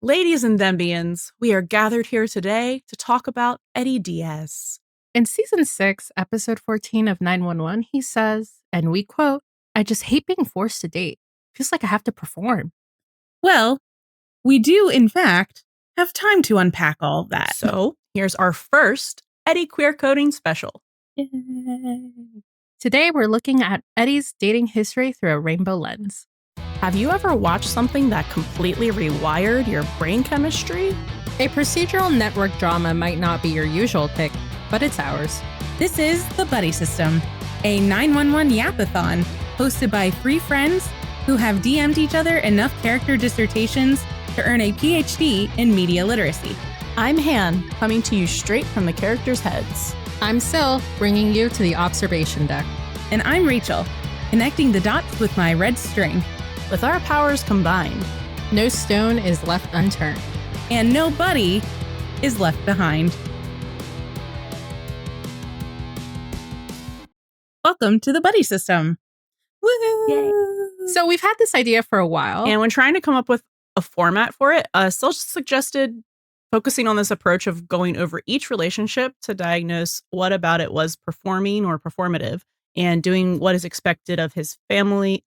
Ladies and Dembians, we are gathered here today to talk about Eddie Diaz. In season 6, episode 14 of 911, he says, and we quote, "I just hate being forced to date. Feels like I have to perform." Well, we do, in fact, have time to unpack all of that. So here's our first Eddie queer coding special. Yay. Today, we're looking at Eddie's dating history through a rainbow lens. Have you ever watched something that completely rewired your brain chemistry? A procedural network drama might not be your usual pick, but it's ours. This is the Buddie System, a 911 yapathon hosted by 3 friends who have DM'd each other enough character dissertations to earn a PhD in media literacy. I'm Han, coming to you straight from the characters' heads. I'm Sil, bringing you to the observation deck. And I'm Rachel, connecting the dots with my red string. With our powers combined, no stone is left unturned. And no buddy is left behind. Welcome to the Buddie System. Woo! So we've had this idea for a while. And when trying to come up with a format for it, Sil suggested focusing on this approach of going over each relationship to diagnose what about it was performing or performative, and doing what is expected of his family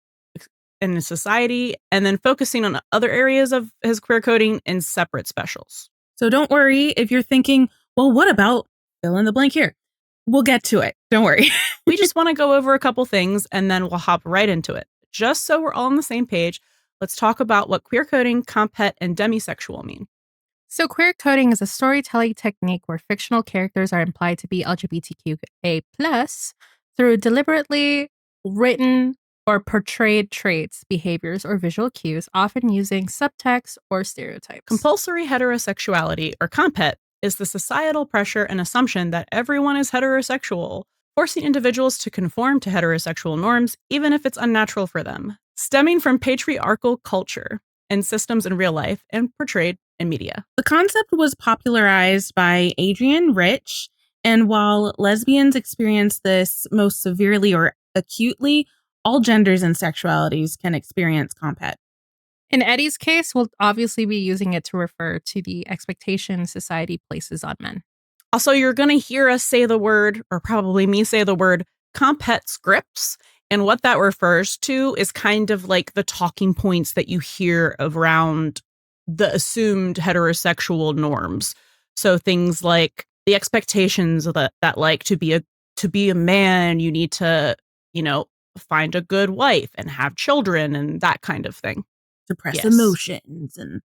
and his society, and then focusing on other areas of his queer coding in separate specials. So don't worry if you're thinking, well, what about fill in the blank here? We'll get to it. Don't worry. We just want to go over a couple things and then we'll hop right into it. Just so we're all on the same page, let's talk about what queer coding, comp-het, and demisexual mean. So queer coding is a storytelling technique where fictional characters are implied to be LGBTQA+ through deliberately written or portrayed traits, behaviors, or visual cues, often using subtext or stereotypes. Compulsory heterosexuality, or comp-het, is the societal pressure and assumption that everyone is heterosexual, forcing individuals to conform to heterosexual norms, even if it's unnatural for them, stemming from patriarchal culture and systems in real life and portrayed in media. The concept was popularized by Adrienne Rich, and while lesbians experience this most severely or acutely, all genders and sexualities can experience comp-het. In Eddie's case, we'll obviously be using it to refer to the expectation society places on men. Also, you're going to hear us say the word, or probably me say the word, comp-het scripts. And what that refers to is kind of like the talking points that you hear around the assumed heterosexual norms. So things like the expectations that like to be a man, you need to, find a good wife and have children and that kind of thing. Suppress emotions and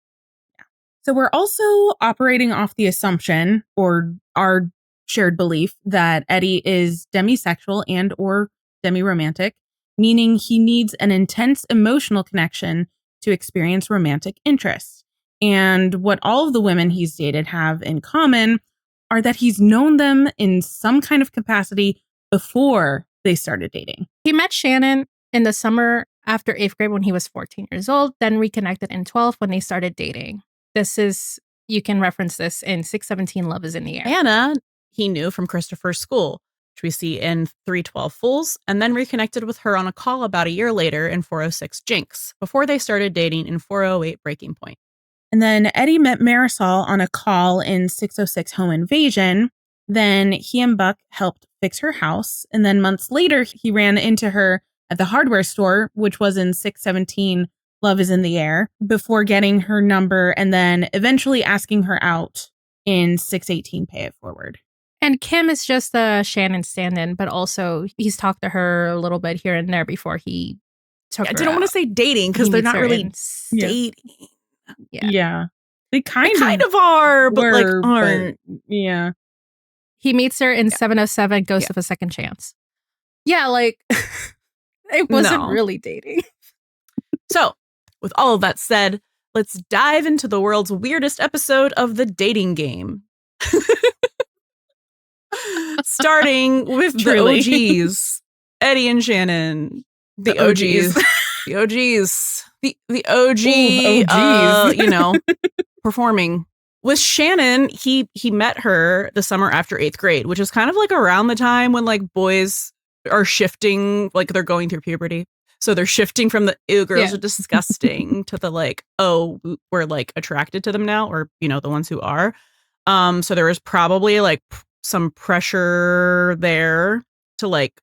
So we're also operating off the assumption, or our shared belief, that Eddie is demisexual and or demiromantic, meaning he needs an intense emotional connection to experience romantic interest. And what all of the women he's dated have in common are that he's known them in some kind of capacity before they started dating. He met Shannon in the summer after 8th grade when he was 14 years old, then reconnected in 12th when they started dating. You can reference this in 617 Love is in the Air. Anna, he knew from Christopher's school, which we see in 312 Fools, and then reconnected with her on a call about a year later in 406 Jinx, before they started dating in 408 Breaking Point. And then Eddie met Marisol on a call in 606 Home Invasion. Then he and Buck helped fix her house. And then months later, he ran into her at the hardware store, which was in 617 Love is in the Air, before getting her number and then eventually asking her out in 618 Pay It Forward. And Kim is just a Shannon stand-in, but also he's talked to her a little bit here and there before he took her I didn't want to say dating because they're not really dating. Yeah. They kind of are, but were, aren't. But, yeah. He meets her in 707 Ghost of a Second Chance. Yeah, it wasn't really dating. So, with all of that said, let's dive into the world's weirdest episode of the dating game. Starting with the OGs, Eddie and Shannon. The OGs. The OGs. The OG, OGs. Performing. With Shannon, he met her the summer after 8th grade, which is kind of like around the time when boys are shifting, they're going through puberty. So they're shifting from the ew, girls Yeah. are disgusting to the like, oh, we're like attracted to them now, or the ones who are. So there was probably like some pressure there to like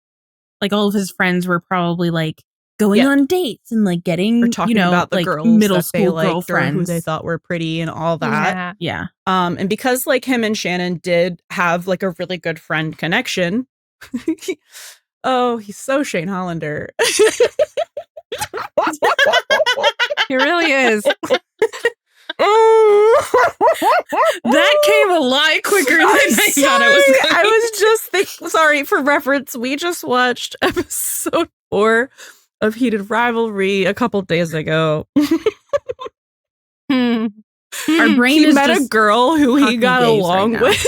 all of his friends were probably like going on dates and like getting, or talking about the like girls middle that school they liked or who girlfriends they thought were pretty and all that. Yeah. Yeah. And because like him and Shannon did have like a really good friend connection. Oh, he's so Shane Hollander. He really is. That came a lot quicker than I thought it was going. I was just thinking, sorry, for reference, we just watched episode 4 of Heated Rivalry a couple days ago. Hmm. Our brain He is met a just girl who he talking got gays along right now. with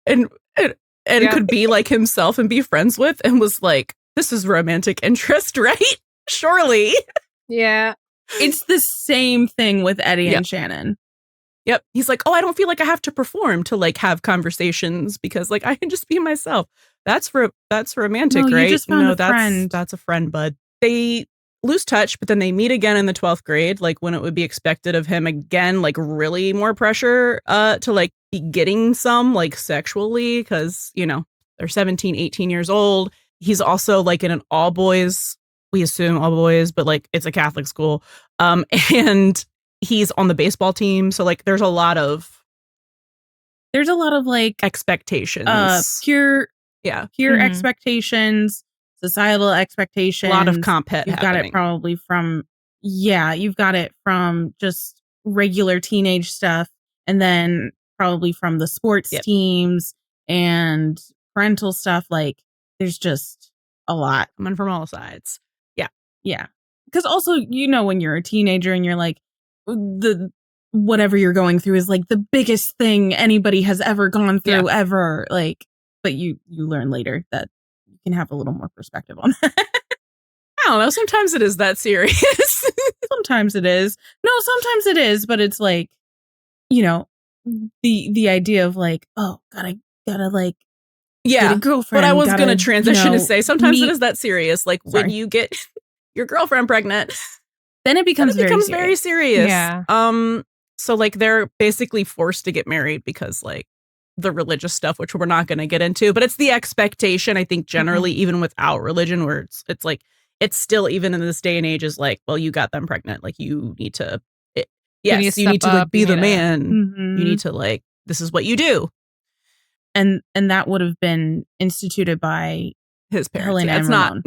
and Yeah. could be like himself and be friends with, and was like, this is romantic interest, right? Surely. Yeah. It's the same thing with Eddie Yep. and Shannon. Yep. He's like, oh, I don't feel like I have to perform to like have conversations because like I can just be myself. That's romantic, No, you right? just found a that's friend. That's a friend, bud. They lose touch, but then they meet again in the 12th grade, like when it would be expected of him again, like really more pressure to like be getting some like sexually, because they're 17, 18 years old. He's also like in an all boys, we assume all boys, but like it's a Catholic school. And he's on the baseball team. So like there's a lot of like expectations. pure Mhm. expectations, societal expectations. A lot of CompHet You've got it probably from you've got it from just regular teenage stuff, and then probably from the sports Yep. teams and parental stuff. Like there's just a lot coming from all sides. Yeah. Because also, when you're a teenager and you're like, the whatever you're going through is like the biggest thing anybody has ever gone through ever. Like, but you learn later that you can have a little more perspective on that. I don't know. Sometimes it is that serious. Sometimes it is. No, sometimes it is, but it's like, the idea of like, oh, gotta like get a girlfriend. But I was going to transition to say sometimes it meet- is that serious. Like when Sorry. you get your girlfriend pregnant, then it becomes very serious. Yeah. So like they're basically forced to get married because like the religious stuff, which we're not going to get into, but it's the expectation, I think, generally, even without religion, where it's like, it's still, even in this day and age, is like, well, you got them pregnant. Like you need to, you need to like be the man. You need to like, this is what you do. And that would have been instituted by His parents. Helena Yeah, it's and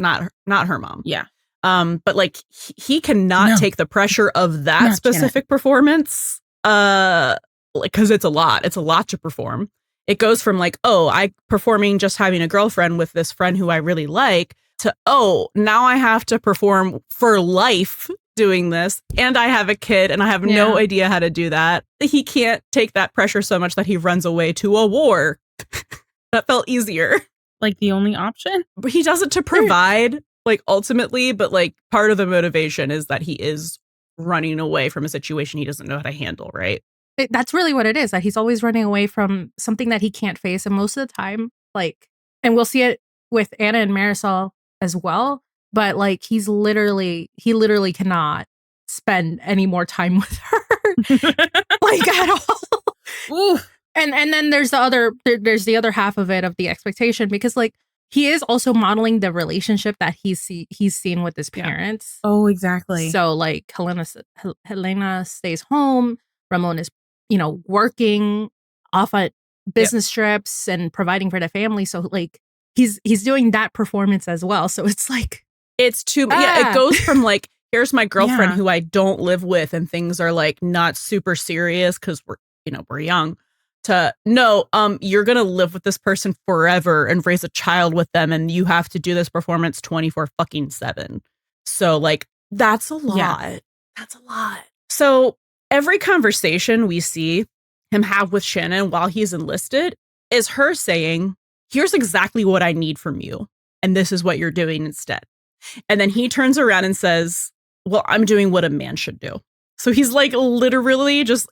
not her mom. Yeah. But like he cannot take the pressure of that Not specific performance. Because it's a lot to perform. It goes from like, oh, I performing just having a girlfriend with this friend who I really like, to, oh, now I have to perform for life doing this, and I have a kid and I have no idea how to do that. He can't take that pressure so much that he runs away to a war. That felt easier. Like the only option? But he does it to provide, like, ultimately, but like part of the motivation is that he is running away from a situation he doesn't know how to handle, right? That's really what it is, that he's always running away from something that he can't face. And most of the time, like, and we'll see it with Anna and Marisol as well, but like he literally cannot spend any more time with her like at all. Ooh. And then there's the other half of it, of the expectation, because like he is also modeling the relationship that he's seen with his parents. Oh, exactly. So like Helena stays home, Ramon is working off at business trips and providing for the family. So like he's doing that performance as well. So it's like, it's too it goes from like, here's my girlfriend who I don't live with and things are like not super serious because we're young, to no, you're gonna live with this person forever and raise a child with them, and you have to do this performance 24/7. So like that's a lot. That's a lot. So every conversation we see him have with Shannon while he's enlisted is her saying, here's exactly what I need from you, and this is what you're doing instead. And then he turns around and says, well, I'm doing what a man should do. So he's like literally just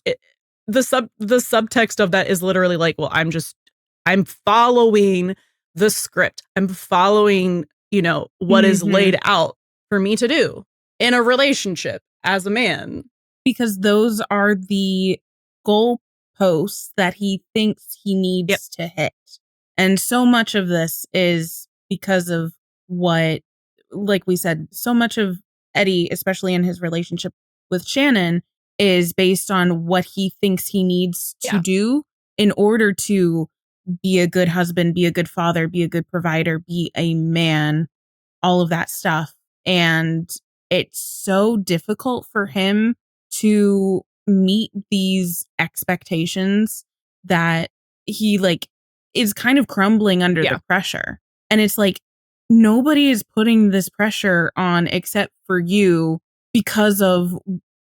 the subtext of that is literally like, well, I'm following the script. I'm following, what is laid out for me to do in a relationship as a man. Because those are the goalposts that he thinks he needs to hit. And so much of this is because of what, like we said, so much of Eddie, especially in his relationship with Shannon, is based on what he thinks he needs to do in order to be a good husband, be a good father, be a good provider, be a man, all of that stuff. And it's so difficult for him to meet these expectations that he like is kind of crumbling under the pressure. And it's like, nobody is putting this pressure on except for you because of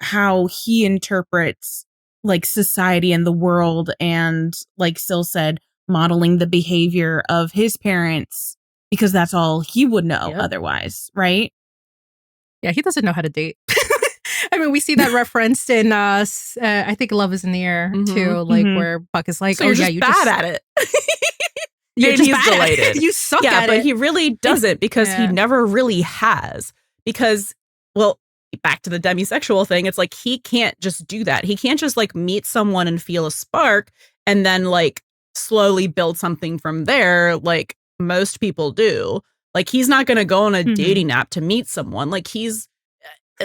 how he interprets like society and the world, and like Sil said, modeling the behavior of his parents because that's all he would know otherwise, right? Yeah, he doesn't know how to date. I mean, we see that referenced in I think Love Is in the Air too, like where Buck is like, so you're just bad at it. You're just he's bad delighted. at it. You suck at it. But he really doesn't, because he never really has. Because, well, back to the demisexual thing, it's like he can't just do that. He can't just like meet someone and feel a spark and then like slowly build something from there like most people do. Like he's not going to go on a dating app to meet someone. Like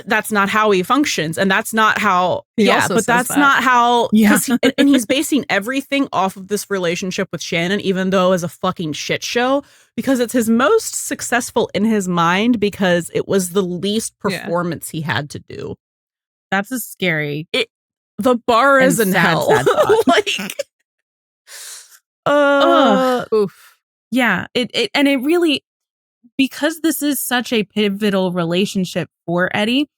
that's not how he functions, and that's not how not how and he's basing everything off of this relationship with Shannon, even though it's a fucking shit show, because it's his most successful in his mind because it was the least performance he had to do. That's a scary the bar is in hell. Like oof. Yeah, it really, because this is such a pivotal relationship for Eddie,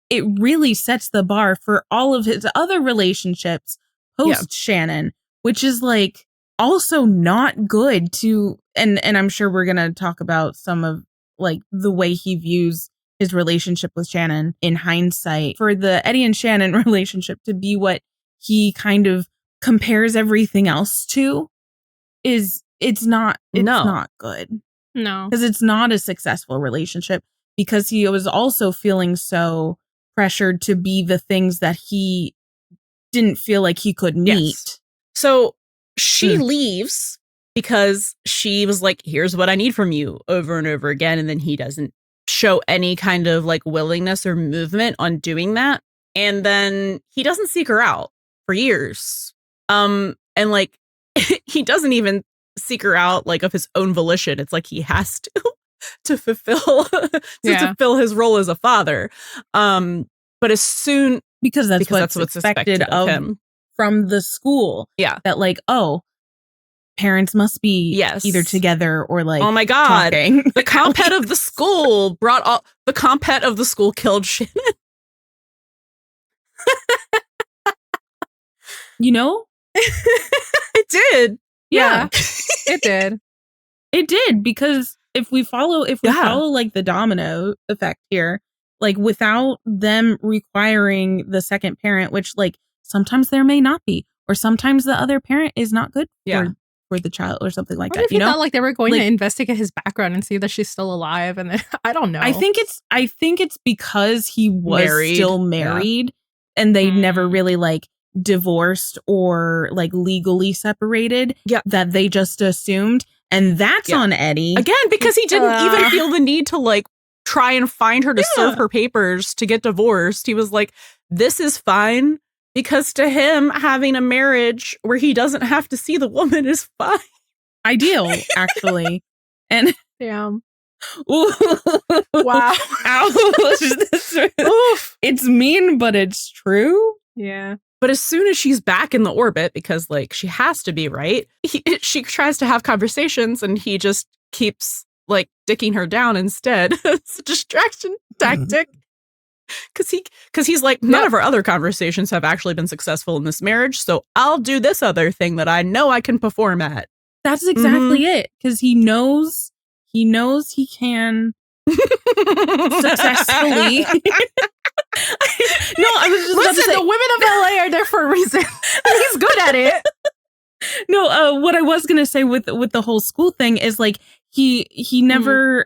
it really sets the bar for all of his other relationships post Shannon, which is like also not good to, and I'm sure we're going to talk about some of like the way he views his relationship with Shannon in hindsight. For the Eddie and Shannon relationship to be what he kind of compares everything else to it's not good. No. Because it's not a successful relationship, because he was also feeling so pressured to be the things that he didn't feel like he could meet. Yes. So she leaves because she was like, here's what I need from you, over and over again. And then he doesn't show any kind of like willingness or movement on doing that. And then he doesn't seek her out for years. And like, he doesn't even seek her out like of his own volition. It's like he has to fulfill fulfill his role as a father. But as soon because that's what's expected of him from the school. Yeah. That like, oh, parents must be either together or like, oh my God, talking. The comp-het of the school the comp-het of the school killed Shannon. You know? It did. Yeah. It did. It did, because if we follow like the domino effect here, like without them requiring the second parent, which like sometimes there may not be, or sometimes the other parent is not good for the child or something like that. If you thought like they were going to investigate his background and see that she's still alive, and then I don't know. I think it's because he was still married and they never really like divorced or like legally separated, that they just assumed. And that's on Eddie. Again, because he didn't even feel the need to like try and find her to serve her papers to get divorced. He was like, this is fine, because to him, having a marriage where he doesn't have to see the woman is fine. Ideal, actually. And damn. Wow. Ouch. It's mean, but it's true. Yeah. But as soon as she's back in the orbit, because like she has to be, right? She tries to have conversations and he just keeps like dicking her down instead. It's a distraction tactic. Because he's like, none of our other conversations have actually been successful in this marriage, so I'll do this other thing that I know I can perform at. That's exactly it. Because he knows he can successfully. No, I was just listen. The women of LA are there for a reason. He's good at it. No, what I was gonna say with the whole school thing is like he never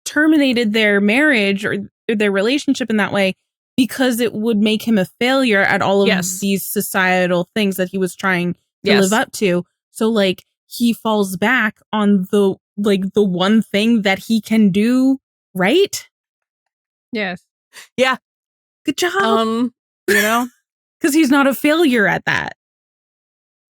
terminated their marriage or their relationship in that way because it would make him a failure at all of these societal things that he was trying to live up to. So like he falls back on the one thing that he can do right. Yes. Yeah. Good job. You know, because he's not a failure at that.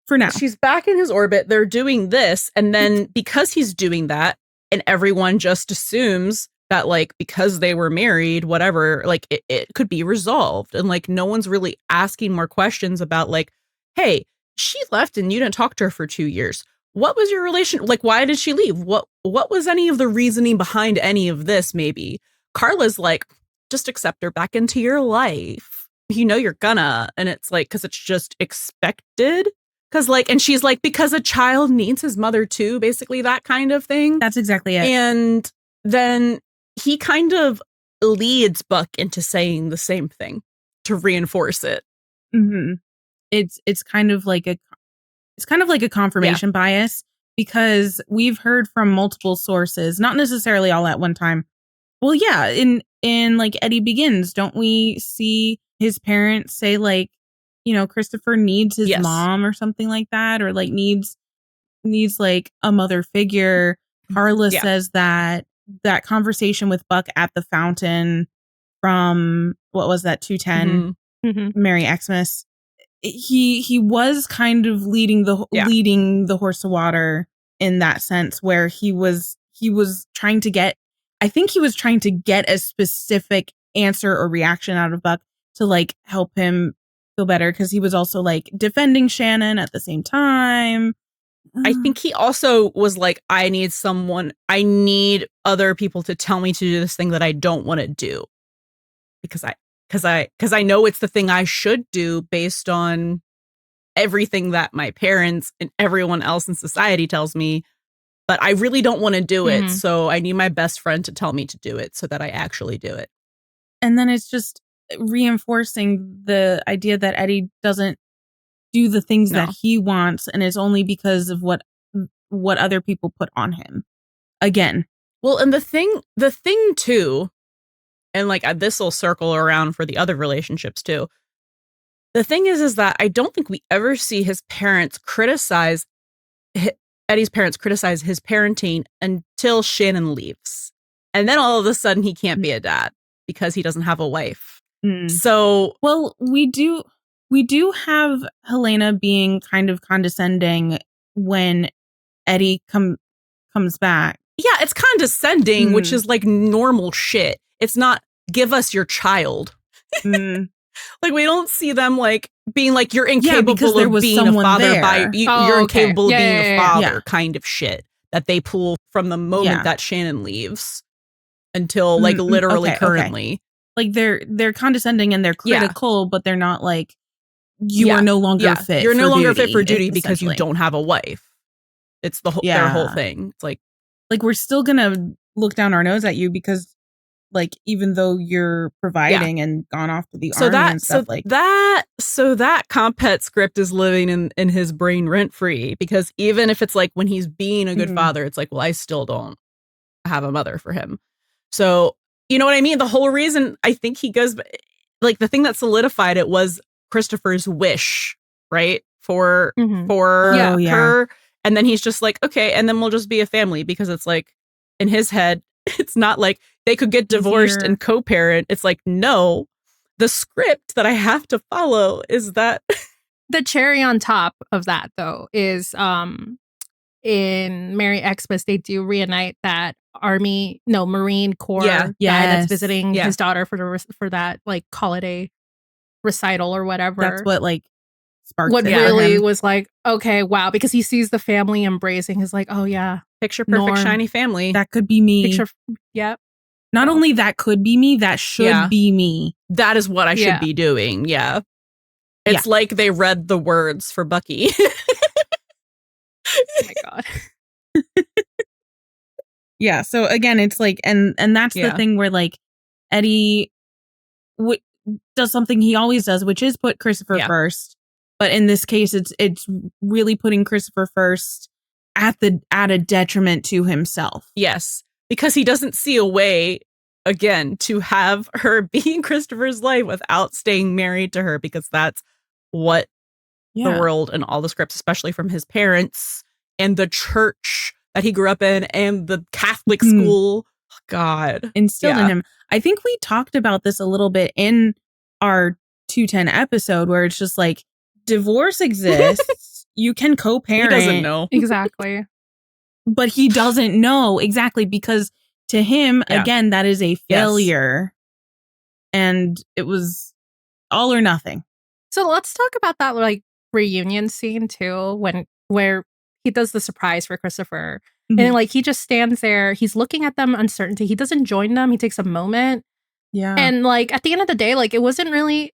For now. She's back in his orbit. They're doing this. And then because he's doing that and everyone just assumes that like, because they were married, whatever, like it could be resolved. And like, no one's really asking more questions about like, hey, she left and you didn't talk to her for 2 years. What was your relation? Like, why did she leave? What was any of the reasoning behind any of this? Maybe Carla's like, just accept her back into your life. You know, you're gonna. And it's like, because it's just expected. Because like, and she's like, because a child needs his mother too, basically that kind of thing. That's exactly it. And then he kind of leads Buck into saying the same thing to reinforce it. Mm-hmm. It's kind of like a confirmation bias, because we've heard from multiple sources, not necessarily all at one time. Well, yeah, in like Eddie Begins, don't we see his parents say like, you know, Christopher needs his mom or something like that, or like needs like a mother figure. Carla says that conversation with Buck at the fountain from, what was that, 210 Merry Xmas. He was kind of leading the horse to water in that sense, where he was trying to get, I think he was trying to get a specific answer or reaction out of Buck to like help him feel better, because he was also like defending Shannon at the same time. I think he also was like, I need other people to tell me to do this thing that I don't want to do, because I know it's the thing I should do based on everything that my parents and everyone else in society tells me, but I really don't want to do it. So I need my best friend to tell me to do it so that I actually do it. And then it's just reinforcing the idea that Eddie doesn't do the things that he wants, and it's only because of what other people put on him. Again. Well, and the thing too, and like this will circle around for the other relationships too. The thing is that I don't think we ever see Eddie's parents criticize his parenting until Shannon leaves. And then all of a sudden he can't be a dad because he doesn't have a wife. So, well, we do have Helena being kind of condescending when Eddie comes back. Yeah, it's condescending, which is like normal shit. It's not give us your child. Like, we don't see them like being like, you're incapable of being a father you're incapable of being a father kind of shit that they pull from the moment that Shannon leaves until like literally currently. Okay. Like they're condescending and they're critical, but they're not like, you are no longer fit. You're no longer fit for duty because you don't have a wife. It's their whole thing. It's like we're still gonna look down our nose at you because, like, even though you're providing and gone off to the army and stuff so that CompHet script is living in his brain rent free, because even if it's like when he's being a good father, it's like, well, I still don't have a mother for him. So you know what I mean? The whole reason I think he goes, like, the thing that solidified it was Christopher's wish, right? For her. And then he's just like, okay, and then we'll just be a family, because it's like in his head, it's not like they could get divorced and co-parent. It's like, no, the script that I have to follow is that. The cherry on top of that, though, is in Merry Xmas, they do reunite that Marine Corps guy that's visiting his daughter for that like holiday recital or whatever. That's what like sparked what really was like, okay, wow, because he sees the family embracing. He's like, oh yeah, picture perfect shiny family. That could be me. Not only that could be me, that should be me. That is what I should be doing. Yeah. It's like they read the words for Bucky. Oh my god. Yeah, so again, it's like, and that's the thing where like Eddie does something he always does, which is put Christopher first. But in this case, it's really putting Christopher first at a detriment to himself. Yes. because he doesn't see a way, again, to have her be in Christopher's life without staying married to her, because that's what the world and all the scripts, especially from his parents and the church that he grew up in and the Catholic school, God, instilled in him. I think we talked about this a little bit in our 210 episode, where it's just like, divorce exists. You can co-parent. He doesn't know. Exactly. But he doesn't know, exactly, because to him, again, that is a failure. And it was all or nothing. So let's talk about that like reunion scene too, where he does the surprise for Christopher. And like he just stands there, he's looking at them uncertainty. He doesn't join them. He takes a moment. Yeah. And like at the end of the day, like it wasn't really,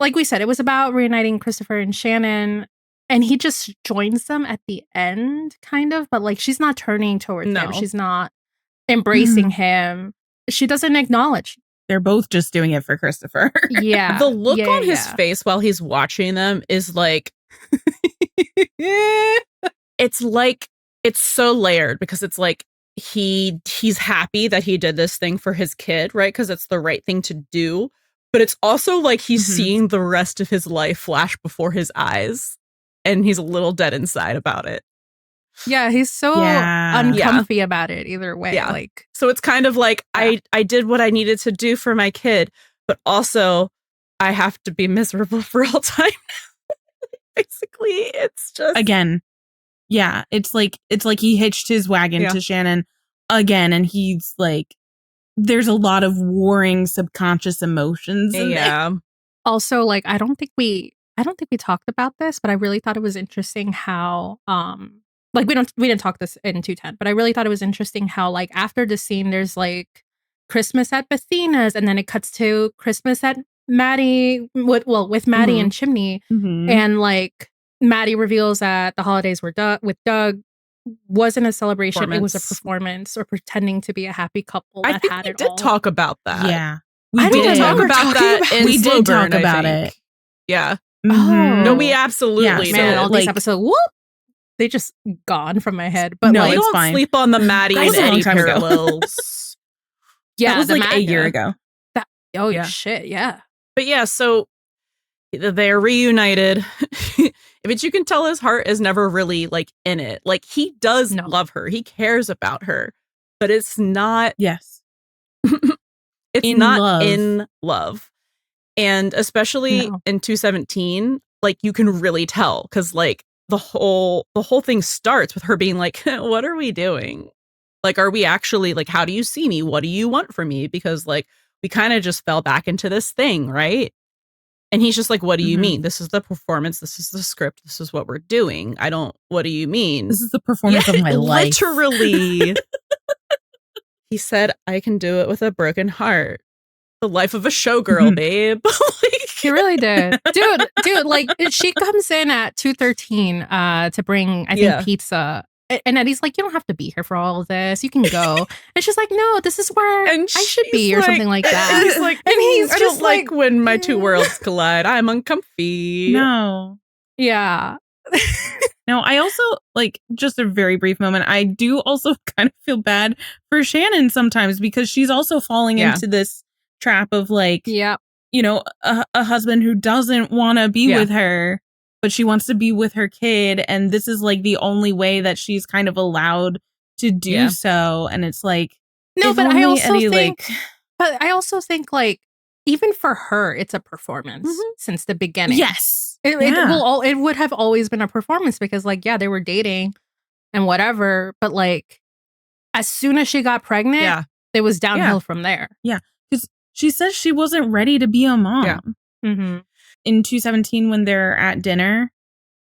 like we said, it was about reuniting Christopher and Shannon. And he just joins them at the end, kind of, but like she's not turning towards him. She's not embracing him. She doesn't acknowledge. They're both just doing it for Christopher. Yeah. The look on his face while he's watching them is like, it's like, it's so layered, because it's like he's happy that he did this thing for his kid, right? Because it's the right thing to do. But it's also like he's seeing the rest of his life flash before his eyes, and he's a little dead inside about it. Yeah, he's so uncomfy about it either way. Yeah. Like, so it's kind of like, I did what I needed to do for my kid, but also I have to be miserable for all time. Basically, it's just... Again, yeah, it's like he hitched his wagon to Shannon again, and he's like, there's a lot of warring subconscious emotions in there. Also, like, I don't think we talked about this, but I really thought it was interesting how like we didn't talk this in 210, but I really thought it was interesting how like after the scene there's like Christmas at Bethina's, and then it cuts to Christmas at Maddie with Maddie and Chimney, and like Maddie reveals that the holidays were with Doug wasn't a celebration, it was a performance, or pretending to be a happy couple that had it all. We did talk about that. Yeah. We did talk about that. We did talk about it. Yeah. Mm-hmm. No, we absolutely. Yeah, man, all these episodes, they just gone from my head. But no, like, don't sleep on the Maddie and Eddie parallels. That was like a year ago. Shit, yeah. But yeah, so they're reunited. But you can tell his heart is never really like in it. Like he does love her. He cares about her. But it's not. Yes. It's not in love. And especially in 217, like you can really tell, because like the whole thing starts with her being like, what are we doing? Like, are we actually like, how do you see me? What do you want from me? Because like we kind of just fell back into this thing, right? And he's just like, what do you mean? This is the performance. This is the script. This is what we're doing. What do you mean? This is the performance of my life. Literally. He said, I can do it with a broken heart. The life of a showgirl, babe. He really did. Dude, like she comes in at 2:13 to bring, I think, pizza. And Eddie's like, you don't have to be here for all of this. You can go. And she's like, no, this is where I should be, or something like that. And he's like, I just like when my two worlds collide. I'm uncomfy. No. Yeah. No, I also, like, just a very brief moment, I do also kind of feel bad for Shannon sometimes, because she's also falling into this trap of like, you know, a husband who doesn't want to be with her, but she wants to be with her kid, and this is like the only way that she's kind of allowed to do so. And it's like, no, but I also think like even for her, it's a performance since the beginning. Yes, it would have always been a performance, because like they were dating and whatever, but like as soon as she got pregnant, it was downhill from there. Yeah, because she says she wasn't ready to be a mom. Yeah. In 217, when they're at dinner,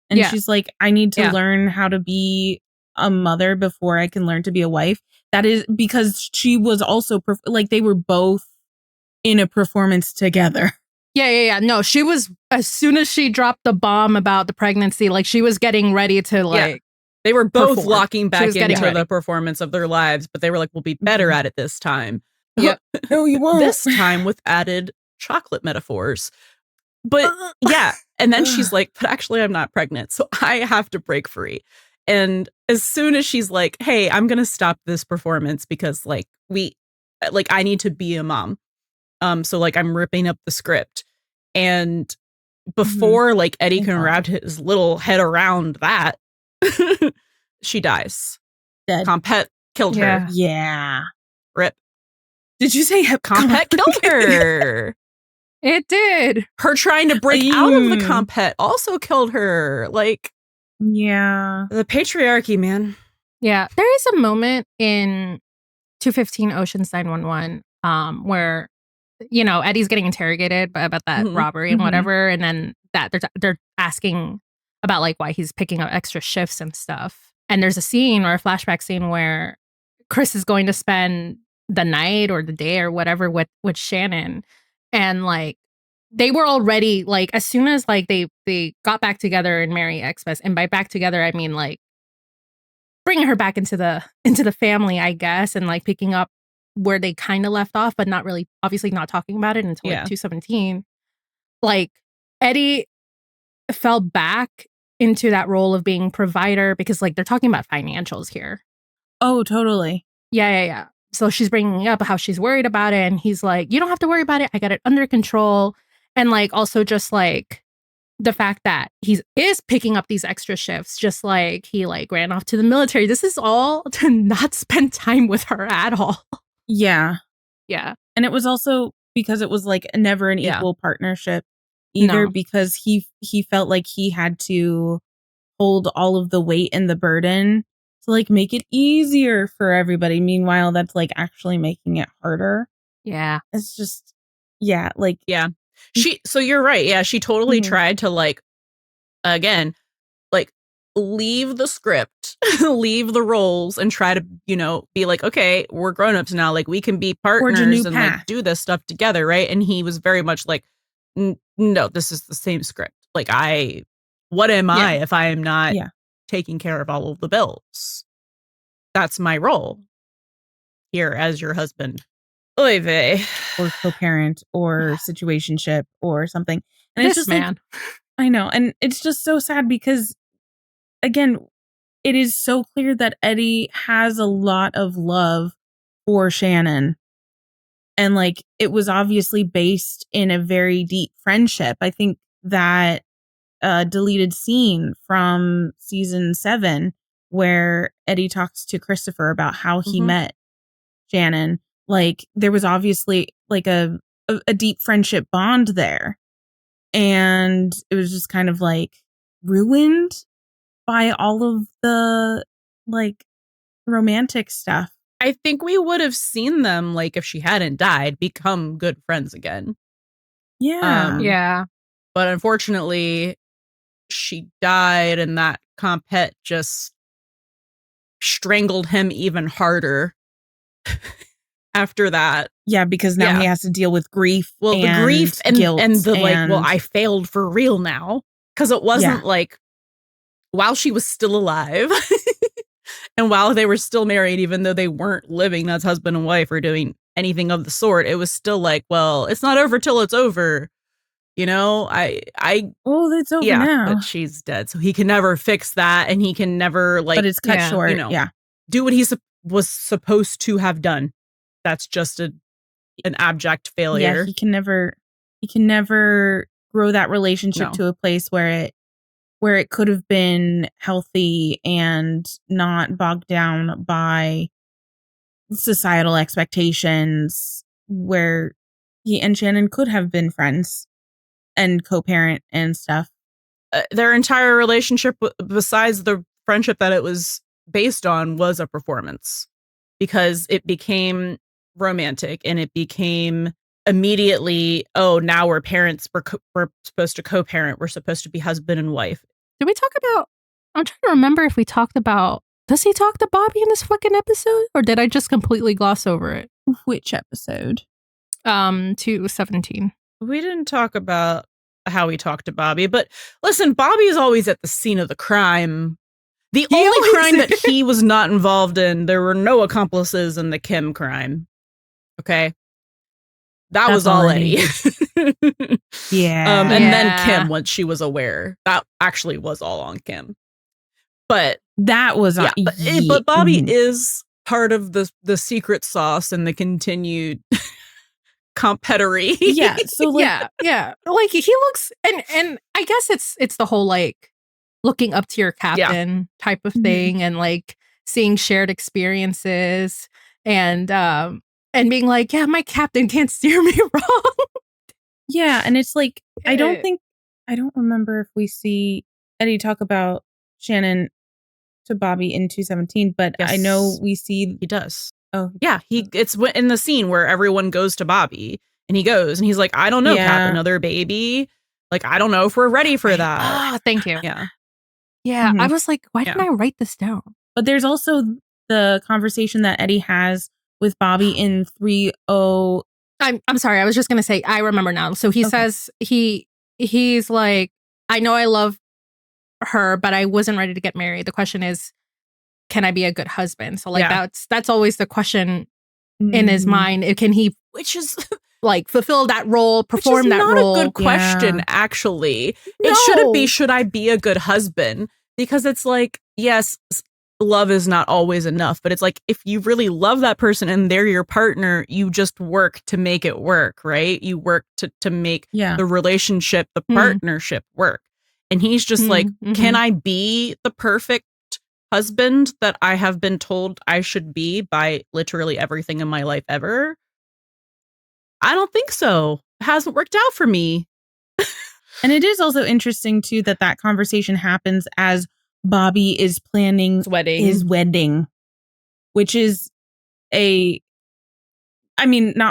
and she's like, I need to learn how to be a mother before I can learn to be a wife. That is because she was also like they were both in a performance together. Yeah. No, she was, as soon as she dropped the bomb about the pregnancy, like she was getting ready to like. They were both locking back into the performance of their lives, but they were like, we'll be better at it this time. Yep. No, you won't. This time with added chocolate metaphors. But and then she's like, but actually I'm not pregnant, so I have to break free. And as soon as she's like, hey, I'm going to stop this performance because like I need to be a mom. So like I'm ripping up the script. And before like Eddie can wrap his little head around that, she dies. Dead. CompHet killed her. Yeah. Rip. Did you say CompHet killed her? It did. Her trying to break out of the CompHet also killed her. Like, yeah. The patriarchy, man. Yeah. There is a moment in 215 Ocean's 911 where, you know, Eddie's getting interrogated about that robbery and whatever. And then that they're asking about like why he's picking up extra shifts and stuff. And there's a scene or a flashback scene where Chris is going to spend the night or the day or whatever with Shannon. And like they were already like, as soon as like they got back together in Merry Xmas, and by back together I mean like bringing her back into the family, I guess, and like picking up where they kind of left off, but not really, obviously not talking about it until like 217. Like Eddie fell back into that role of being provider because like they're talking about financials here. Oh, totally. Yeah. So she's bringing up how she's worried about it, and he's like, you don't have to worry about it. I got it under control. And like also just like the fact that he is picking up these extra shifts, just like he like ran off to the military. This is all to not spend time with her at all. Yeah. Yeah. And it was also because it was like never an equal partnership either, because he felt like he had to hold all of the weight and the burden to like make it easier for everybody. Meanwhile, that's like actually making it harder. Yeah. It's just, like. Yeah. So you're right. Yeah. She totally tried to like, again, like leave the script, leave the roles and try to, you know, be like, okay, we're grownups now. Like we can be partners and like do this stuff together. Right. And he was very much like, no, this is the same script. Like what am I if I am not taking care of all of the bills? That's my role here as your husband. Oy vey. Or co-parent or situationship or something. And it's just man. Like, I know. And it's just so sad because, again, it is so clear that Eddie has a lot of love for Shannon. And like, it was obviously based in a very deep friendship. I think that deleted scene from season 7 where Eddie talks to Christopher about how he met Shannon. Like, there was obviously like a deep friendship bond there. And it was just kind of like ruined by all of the like romantic stuff. I think we would have seen them, like if she hadn't died, become good friends again. Yeah. Yeah. But unfortunately, she died and that CompHet just strangled him even harder after that. Yeah, because now he has to deal with grief. Well, the grief and guilt and the like, well, I failed for real now. Because it wasn't like while she was still alive and while they were still married, even though they weren't living as husband and wife or doing anything of the sort, it was still like, well, it's not over till it's over. You know, well, it's over now. But she's dead. So he can never fix that. And he can never like, but it's cut short. You know, do what he was supposed to have done. That's just an abject failure. Yeah, he can never grow that relationship to a place where it could have been healthy and not bogged down by societal expectations, where he and Shannon could have been friends and co-parent and stuff. Their entire relationship, besides the friendship that it was based on, was a performance, because it became romantic and it became immediately, oh, now we're parents, we're supposed to co-parent, we're supposed to be husband and wife. Did we talk about, I'm trying to remember if we talked about, does he talk to Bobby in this fucking episode, or did I just completely gloss over it? Which episode? 217. We didn't talk about how he talked to Bobby, but listen, Bobby is always at the scene of the crime. The only crime that he was not involved in, there were no accomplices in the Kim crime. Okay. That was all Eddie. Yeah. And then Kim, once she was aware. That actually was all on Kim. But that was but Bobby is part of the secret sauce and the continued CompHettery. Yeah. So like, yeah. Like he looks, and I guess it's the whole like looking up to your captain type of thing, and like seeing shared experiences, and being like, yeah, my captain can't steer me wrong. Yeah, and it's like I don't remember if we see Eddie talk about Shannon to Bobby in 217, but Yes, I know we see he does. Oh, yeah, it's in the scene where everyone goes to Bobby, and he goes and he's like, I don't know, Cap, another baby. Like, I don't know if we're ready for that. Ah, thank you. Yeah. Yeah, I was like, why didn't I write this down? But there's also the conversation that Eddie has with Bobby in 30. I'm sorry, I was just gonna say, I remember now. So he says he's like, I know I love her, but I wasn't ready to get married. The question is, can I be a good husband? So like that's always the question in his mind. Can he, which is like fulfill that role, perform that role? Not a good question, actually. No. It shouldn't be, should I be a good husband? Because it's like, yes, love is not always enough, but it's like, if you really love that person and they're your partner, you just work to make it work, right? You work to make the relationship, the partnership work. And he's just like, can I be the perfect husband that I have been told I should be by literally everything in my life ever? I don't think so. It hasn't worked out for me. And it is also interesting, too, that conversation happens as Bobby is planning his wedding, which is not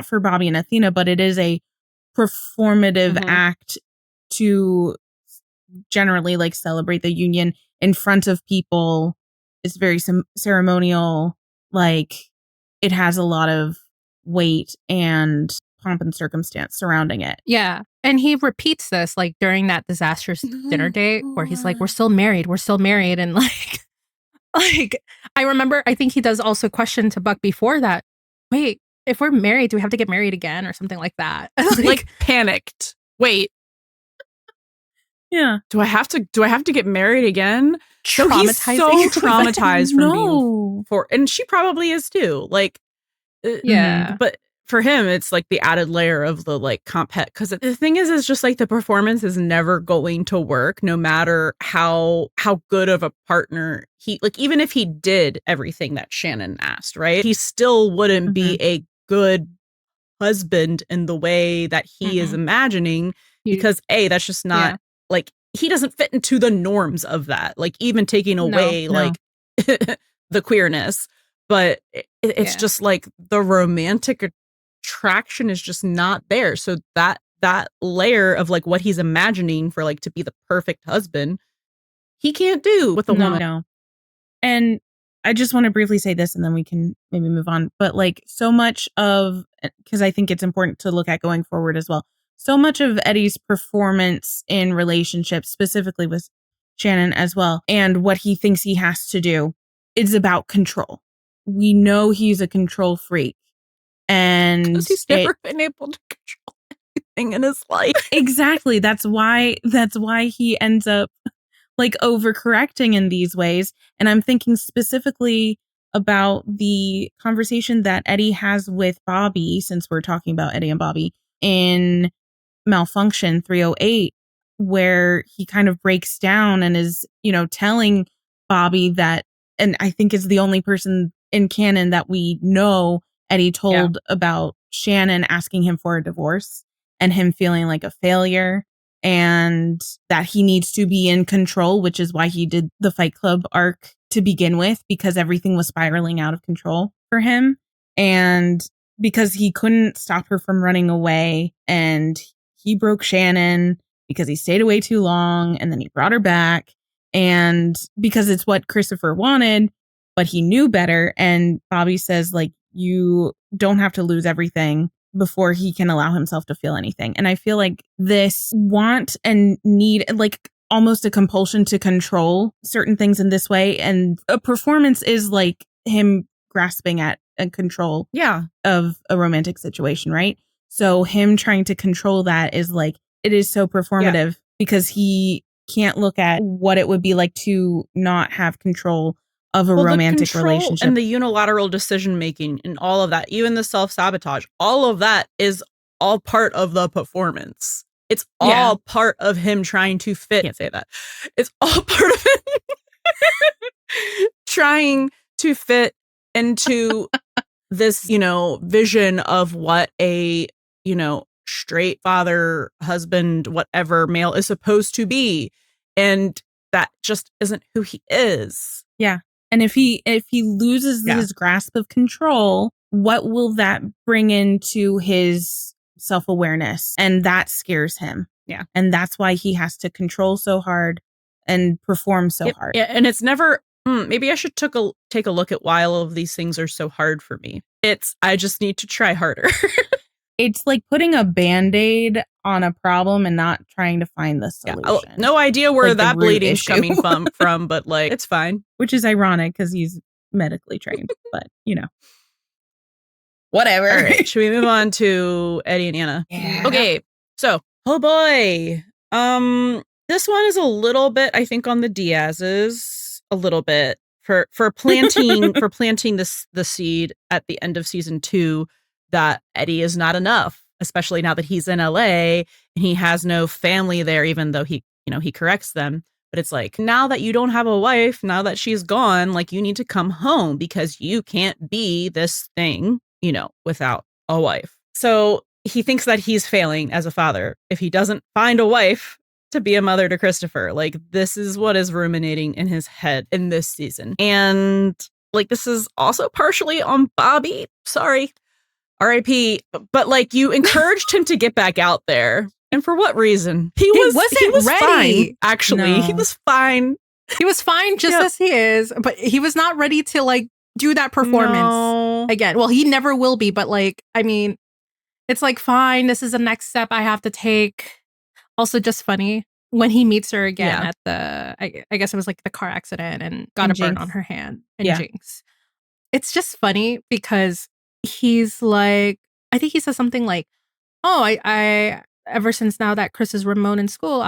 for Bobby and Athena, but it is a performative act to generally like celebrate the union in front of people. It's very ceremonial. Like, it has a lot of weight and pomp and circumstance surrounding it. Yeah. And he repeats this like during that disastrous dinner date where he's like, we're still married. And like I remember, I think he does also question to Buck before that. Wait, if we're married, do we have to get married again or something like that? like panicked. Wait. Yeah. Do I have to get married again? Traumatizing. So he's so traumatized from being and she probably is too. Like, but for him, it's like the added layer of the like comp-het, because the thing is just like the performance is never going to work, no matter how good of a partner he, like, even if he did everything that Shannon asked, right? He still wouldn't be a good husband in the way that he is imagining, because that's just not like, he doesn't fit into the norms of that, like even taking away like the queerness, but it's just like the romantic attraction is just not there. So that layer of like what he's imagining for like to be the perfect husband, he can't do with a woman. No. And I just want to briefly say this and then we can maybe move on. But like so much of, because I think it's important to look at going forward as well. So much of Eddie's performance in relationships, specifically with Shannon as well, and what he thinks he has to do is about control. We know he's a control freak. And he's never been able to control anything in his life. Exactly. That's why he ends up like overcorrecting in these ways. And I'm thinking specifically about the conversation that Eddie has with Bobby, since we're talking about Eddie and Bobby, in Malfunction 308, where he kind of breaks down and is, telling Bobby that, and I think is the only person in canon that we know Eddie told about Shannon asking him for a divorce and him feeling like a failure and that he needs to be in control, which is why he did the Fight Club arc to begin with, because everything was spiraling out of control for him. And because he couldn't stop her from running away, and he broke Shannon because he stayed away too long and then he brought her back, and because it's what Christopher wanted, but he knew better. And Bobby says, like, you don't have to lose everything before he can allow himself to feel anything. And I feel like this want and need, like almost a compulsion to control certain things in this way. And a performance is like him grasping at and control of a romantic situation, right? So him trying to control that is like, it is so performative because he can't look at what it would be like to not have control of a romantic relationship. And the unilateral decision making and all of that, even the self-sabotage, all of that is all part of the performance. It's all part of him trying to fit. Can't say that. It's all part of him trying to fit into this, vision of what a, straight father, husband, whatever male is supposed to be. And that just isn't who he is. Yeah. And if he loses his grasp of control, what will that bring into his self-awareness? And that scares him. Yeah. And that's why he has to control so hard and perform so hard. Yeah. And it's never, maybe I should take a look at why all of these things are so hard for me. I just need to try harder. It's like putting a Band-Aid on a problem and not trying to find the solution. Yeah, no idea where that bleeding's coming from, but it's fine. Which is ironic because he's medically trained, but whatever. All right, should we move on to Eddie and Anna? Yeah. Okay, so, oh boy. This one is a little bit, I think, on the Diaz's, a little bit for planting the seed at the end of season 2 that Eddie is not enough, especially now that he's in LA and he has no family there, even though he corrects them. But it's like, now that you don't have a wife, now that she's gone, you need to come home because you can't be this thing, without a wife. So he thinks that he's failing as a father if he doesn't find a wife to be a mother to Christopher. This is what is ruminating in his head in this season. And this is also partially on Bobby. Sorry. R.I.P. But you encouraged him to get back out there. And for what reason? He was ready. Fine, actually. No. He was fine. He was fine just as he is, but he was not ready to do that performance again. Well, he never will be, but it's fine, this is the next step I have to take. Also just funny when he meets her again at the I guess it was the car accident and got a burn on her hand and Jinx. It's just funny because he's I think he says something I ever since now that Chris is remote in school,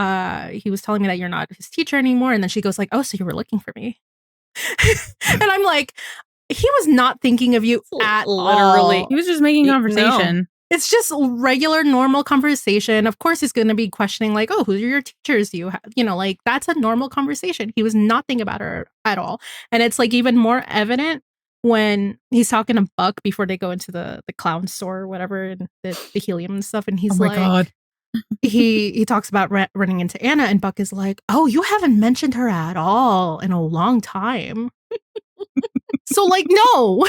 he was telling me that you're not his teacher anymore. And then she goes oh, so you were looking for me. And I'm he was not thinking of you at literally. all. He was just making conversation. No. It's just regular, normal conversation. Of course, he's going to be questioning oh, who are your teachers? You have, that's a normal conversation. He was not thinking about her at all. And it's even more evident when he's talking to Buck before they go into the clown store or whatever, and the helium and stuff, and he's God. he talks about running into Anna, and Buck is oh, you haven't mentioned her at all in a long time. So no.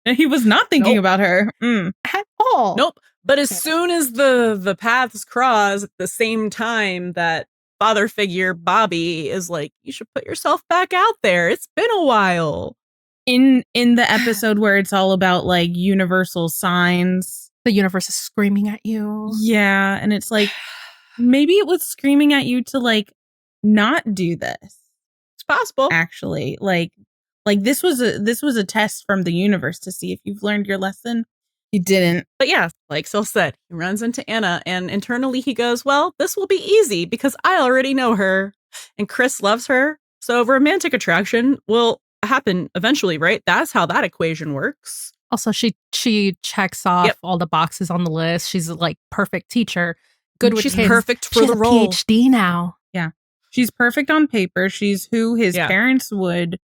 He was not thinking about her at all. Nope. But as soon as the paths cross at the same time, that father figure Bobby is you should put yourself back out there. It's been a while. In the episode where it's all about universal signs, the universe is screaming at you. Yeah, and it's maybe it was screaming at you to not do this. It's possible, actually. This was a test from the universe to see if you've learned your lesson. You didn't. But yeah, like Sil said, he runs into Anna, and internally he goes, "Well, this will be easy because I already know her, and Chris loves her, so romantic attraction will happen eventually, right? That's how that equation works." Also, she checks off all the boxes on the list. She's perfect teacher, good with She's kids. Perfect for She's the role. PhD now. Yeah, she's perfect on paper. She's who his parents would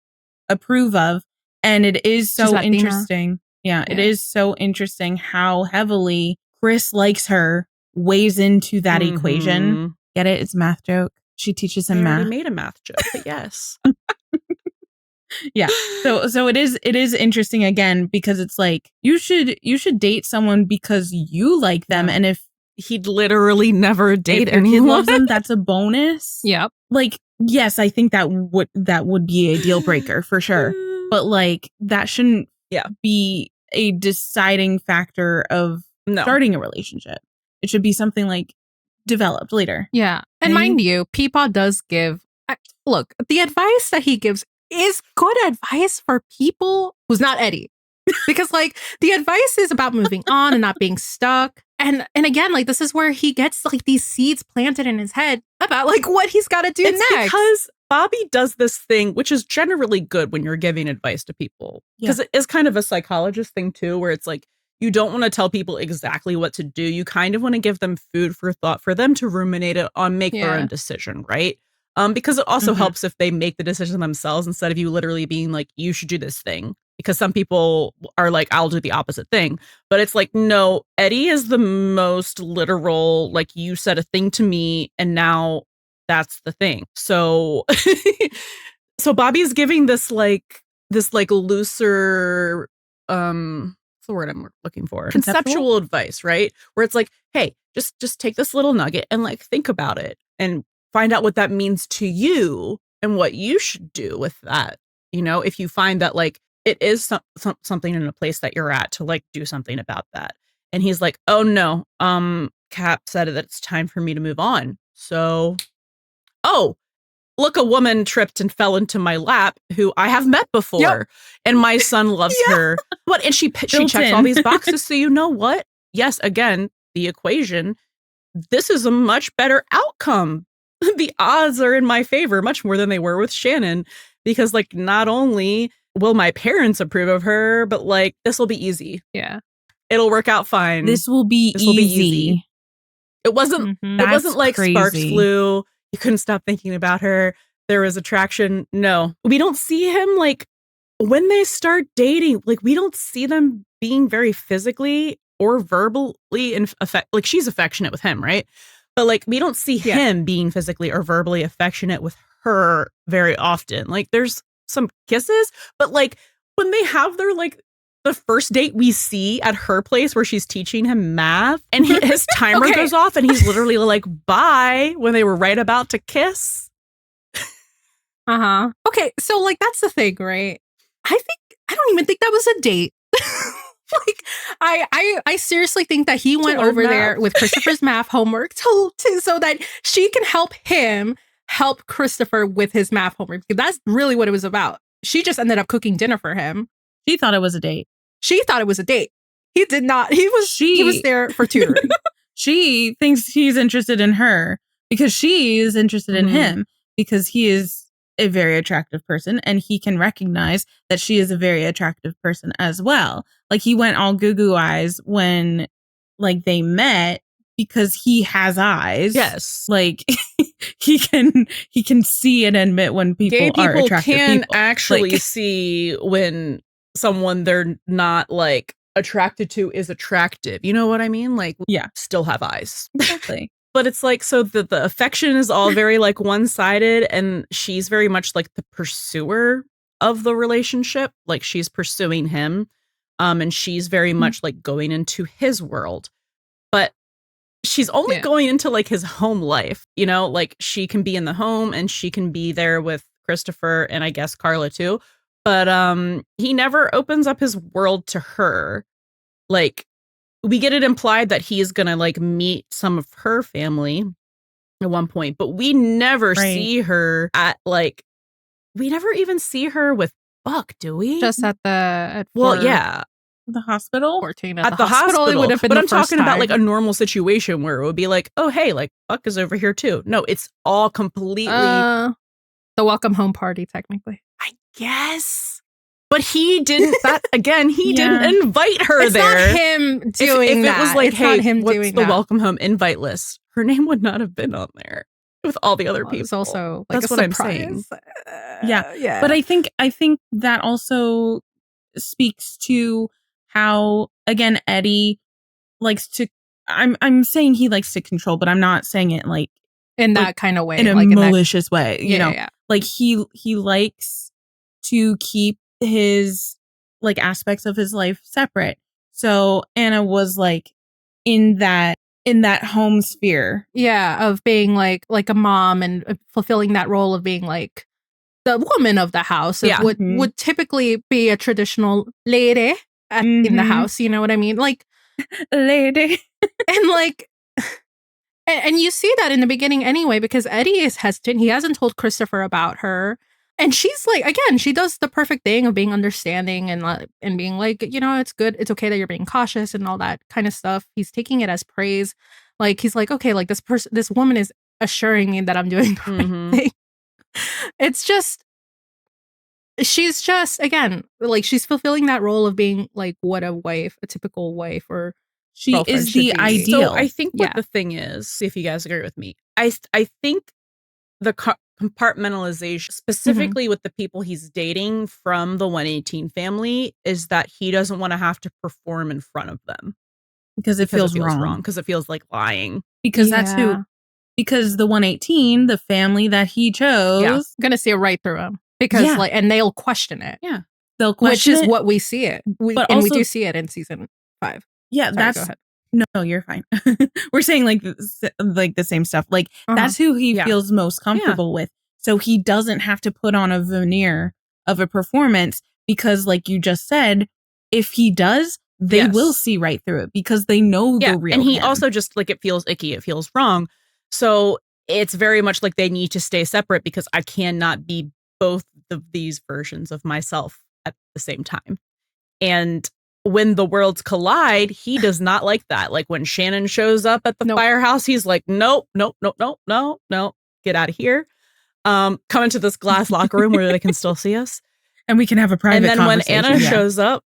approve of, and it is so interesting. Yeah, it is so interesting how heavily Chris likes her weighs into that equation. Get it? It's a math joke. She teaches him math. I made a math joke, but yes. Yeah. So it is interesting again because it's you should date someone because you like them, and if he'd literally never date anyone, anyone, loves them, that's a bonus. Yep. Yes, I think that would be a deal breaker for sure. But that shouldn't be a deciding factor of starting a relationship. It should be something developed later. Yeah. And mind you, Peepaw does give look, the advice that he gives is good advice for people who's not Eddie. Because the advice is about moving on and not being stuck. And again, like, this is where he gets like these seeds planted in his head about like what he's got to do it's next. Because Bobby does this thing, which is generally good when you're giving advice to people. Because it is kind of a psychologist thing too, where it's like, you don't want to tell people exactly what to do. You kind of want to give them food for thought for them to ruminate it on, make their own decision, right? Because it also helps if they make the decision themselves instead of you literally being like, you should do this thing. Because some people are like, I'll do the opposite thing. But it's like, no, Eddie is the most literal, like, you said a thing to me and now that's the thing. So so Bobby's giving this looser what's the word I'm looking for? Conceptual advice, right? Where it's like, hey, just take this little nugget and like think about it and find out what that means to you and what you should do with that. You know, if you find that like it is something in a place that you're at to like do something about that. And he's like, oh no, Cap said that it's time for me to move on. So, oh, look, a woman tripped and fell into my lap who I have met before. And my son loves her. What? And she checks all these boxes. So you know what? Yes, again, the equation. This is a much better outcome. The odds are in my favor much more than they were with Shannon. Because like, not only will my parents approve of her, but like, this will be easy. Yeah. It'll work out fine. This will be easy. It wasn't like crazy. Sparks flew. You couldn't stop thinking about her. There was attraction. No, we don't see him like when they start dating, like we don't see them being very physically or verbally like she's affectionate with him, right? But like we don't see him being physically or verbally affectionate with her very often. Like there's some kisses, but like when they have their like the first date we see at her place where she's teaching him math and his timer goes off and he's literally like, bye, when they were right about to kiss. Okay, so like that's the thing, right? I don't even think that was a date. Like I seriously think that he went over there with Christopher's math homework so that she can help him help Christopher with his math homework. Because that's really what it was about. She just ended up cooking dinner for him. She thought it was a date. She thought it was a date. He did not. He was there for tutoring. She thinks he's interested in her because she is interested in him because he is a very attractive person and he can recognize that she is a very attractive person as well. Like he went all goo eyes when like they met because he has eyes. Yes. Like he can see and admit when people are attractive. Can people actually like, see when someone they're not like attracted to is attractive. You know what I mean? Like, still have eyes. Exactly. But it's like, so the affection is all very like one-sided and she's very much like the pursuer of the relationship. Like she's pursuing him. And she's very much like going into his world. But she's only going into like his home life, you know, like she can be in the home and she can be there with Christopher and I guess Carla too. But he never opens up his world to her. Like we get it implied that he's going to like meet some of her family at one point, but we never see her at like, we never even see her with Buck, do we? Just at the hospital. 14 at the hospital. It would have been but the I'm talking time. about like a normal situation where it would be like, oh hey, like Buck is over here too. No, it's all completely the welcome home party, technically. I guess. But he didn't. That again, he didn't invite her it's there. Not him doing if that. It was like, it's hey, not him what's doing the that. welcome home invite list? Her name would not have been on there with all the other people. It's also like that's a what surprise. I'm saying. Yeah. But I think that also speaks to how again Eddie likes to. I'm saying he likes to control, but I'm not saying it like in that kind of way, in a like malicious way. You know, yeah. like he likes to keep his like aspects of his life separate. So Anna was like in that home sphere. Yeah, of being like a mom and fulfilling that role of being like the woman of the house. Would typically be a traditional lady in the house. You know what I mean? Like lady. And like and you see that in the beginning anyway, because Eddie is hesitant. He hasn't told Christopher about her. And she's like, again, she does the perfect thing of being understanding and being like, it's good. It's okay that you're being cautious and all that kind of stuff. He's taking it as praise. Like, he's like, okay, like this woman is assuring me that I'm doing the right thing. It's just, she's just, again, like, she's fulfilling that role of being like what a typical wife or she is the ideal. So I think what the thing is, see if you guys agree with me. I think the compartmentalization, specifically with the people he's dating from the 118 family, is that he doesn't want to have to perform in front of them because it feels wrong. Because it feels like lying. Because that's who. Because the 118, the family that he chose, I'm gonna see it right through him. Because and they'll question it. Yeah, they'll question which is it, what we see it. We do see it in season 5. Yeah, sorry, no, you're fine. We're saying like the same stuff. Like that's who he feels most comfortable with. So he doesn't have to put on a veneer of a performance because, like you just said, if he does, they will see right through it because they know the real. And he also just like, it feels icky. It feels wrong. So it's very much like they need to stay separate because I cannot be both of these versions of myself at the same time. And when the worlds collide, he does not like that. Like when Shannon shows up at the firehouse, he's like, nope, get out of here. Come into this glass locker room where they can still see us. And we can have a private conversation. And then when Anna shows up,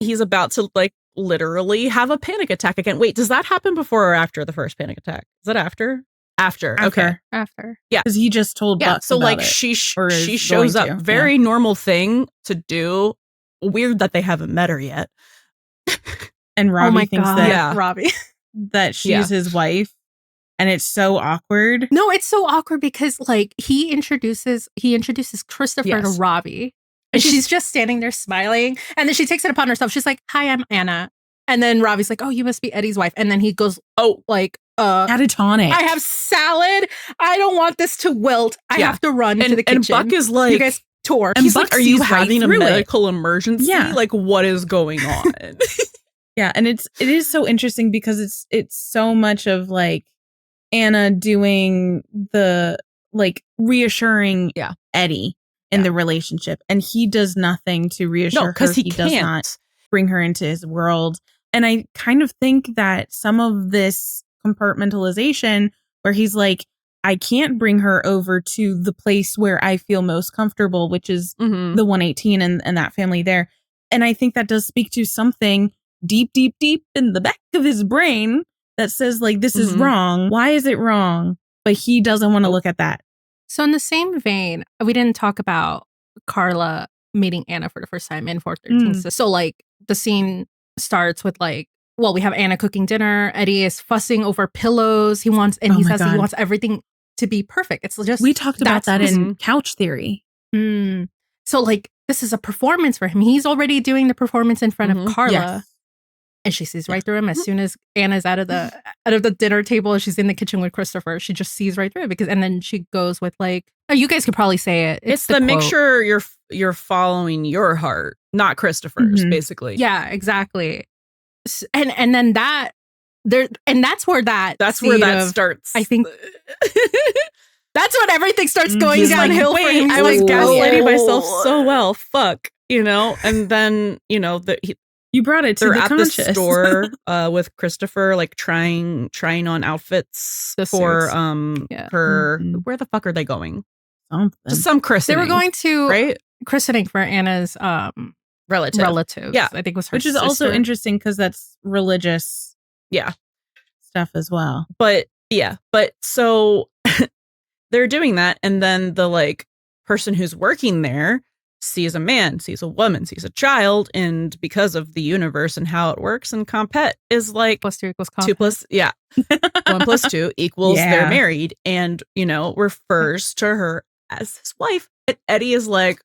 he's about to like literally have a panic attack again. Wait, does that happen before or after the first panic attack? Is that after? After. Okay. After. Yeah. Because he just told Buck so like she shows up. Very normal thing to do. Weird that they haven't met her yet. And Robbie thinks that Robbie that she's his wife. And it's so awkward. No, it's so awkward because like he introduces Christopher to Robbie. And she's just standing there smiling. And then she takes it upon herself. She's like, hi, I'm Anna. And then Robbie's like, oh, you must be Eddie's wife. And then he goes, catatonic. I have salad. I don't want this to wilt. I have to run to the kitchen. And Buck is like, you guys talk. He's like, are you having a medical emergency? Yeah. Like, what is going on? Yeah. And it is so interesting because it's so much of like Anna doing the like reassuring Eddie in the relationship. And he does nothing to reassure her. Because he does not bring her into his world. And I kind of think that some of this compartmentalization where he's like, I can't bring her over to the place where I feel most comfortable, which is the 118 and that family there. And I think that does speak to something deep, deep, deep in the back of his brain that says like, this is wrong. Why is it wrong? But he doesn't want to look at that. So in the same vein, we didn't talk about Carla meeting Anna for the first time in 413. So like the scene starts with like, well, we have Anna cooking dinner. Eddie is fussing over pillows. He says he wants everything to be perfect. It's just, we talked about that in Couch Theory. So like, this is a performance for him. He's already doing the performance in front of Carla. Yes. And she sees right through him as soon as Anna's out of the dinner table. She's in the kitchen with Christopher. She just sees right through it and then she goes with like, oh, you guys could probably say it. It's the make sure you're following your heart, not Christopher's, basically. Yeah, exactly. And then that's where that starts. I think that's when everything starts going downhill. Like, wait, I was gaslighting myself so well. Fuck, and then you brought it to they're the at conscious. the store with Christopher, like trying on outfits for her. Where the fuck are they going? Just some christening. They were going to christening for Anna's relative. Yeah, I think it was her which is sister. Also interesting because that's religious. Stuff as well. But so they're doing that, and then the like person who's working there sees a man, sees a woman, sees a child, and because of the universe and how it works, and CompHet is like +2 equals 2 plus 1 plus 2 equals they're married, and refers to her as his wife. And Eddie is like,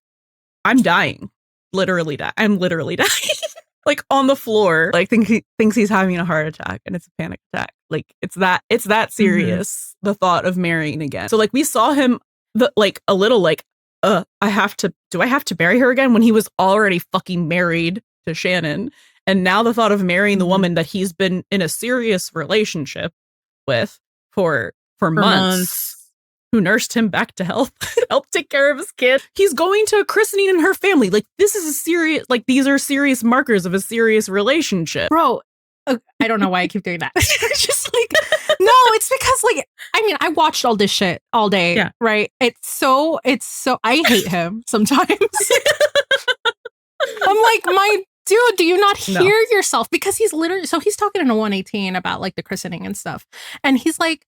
I'm dying, literally die. I'm literally dying, like on the floor, like thinks he's having a heart attack, and it's a panic attack. Like it's that serious. The thought of marrying again. So like we saw him like a little like. Do I have to marry her again when he was already fucking married to Shannon? And now the thought of marrying the woman that he's been in a serious relationship with for months who nursed him back to health, helped take care of his kid. He's going to a christening in her family. Like, this is a serious, like, these are serious markers of a serious relationship. Bro, I don't know why I keep doing that. It's just like, no, it's because, like, I mean, I watched all this shit all day, right? It's so, I hate him sometimes. I'm like, my dude, do you not hear yourself? Because he's literally, so he's talking in a 118 about like the christening and stuff. And he's like,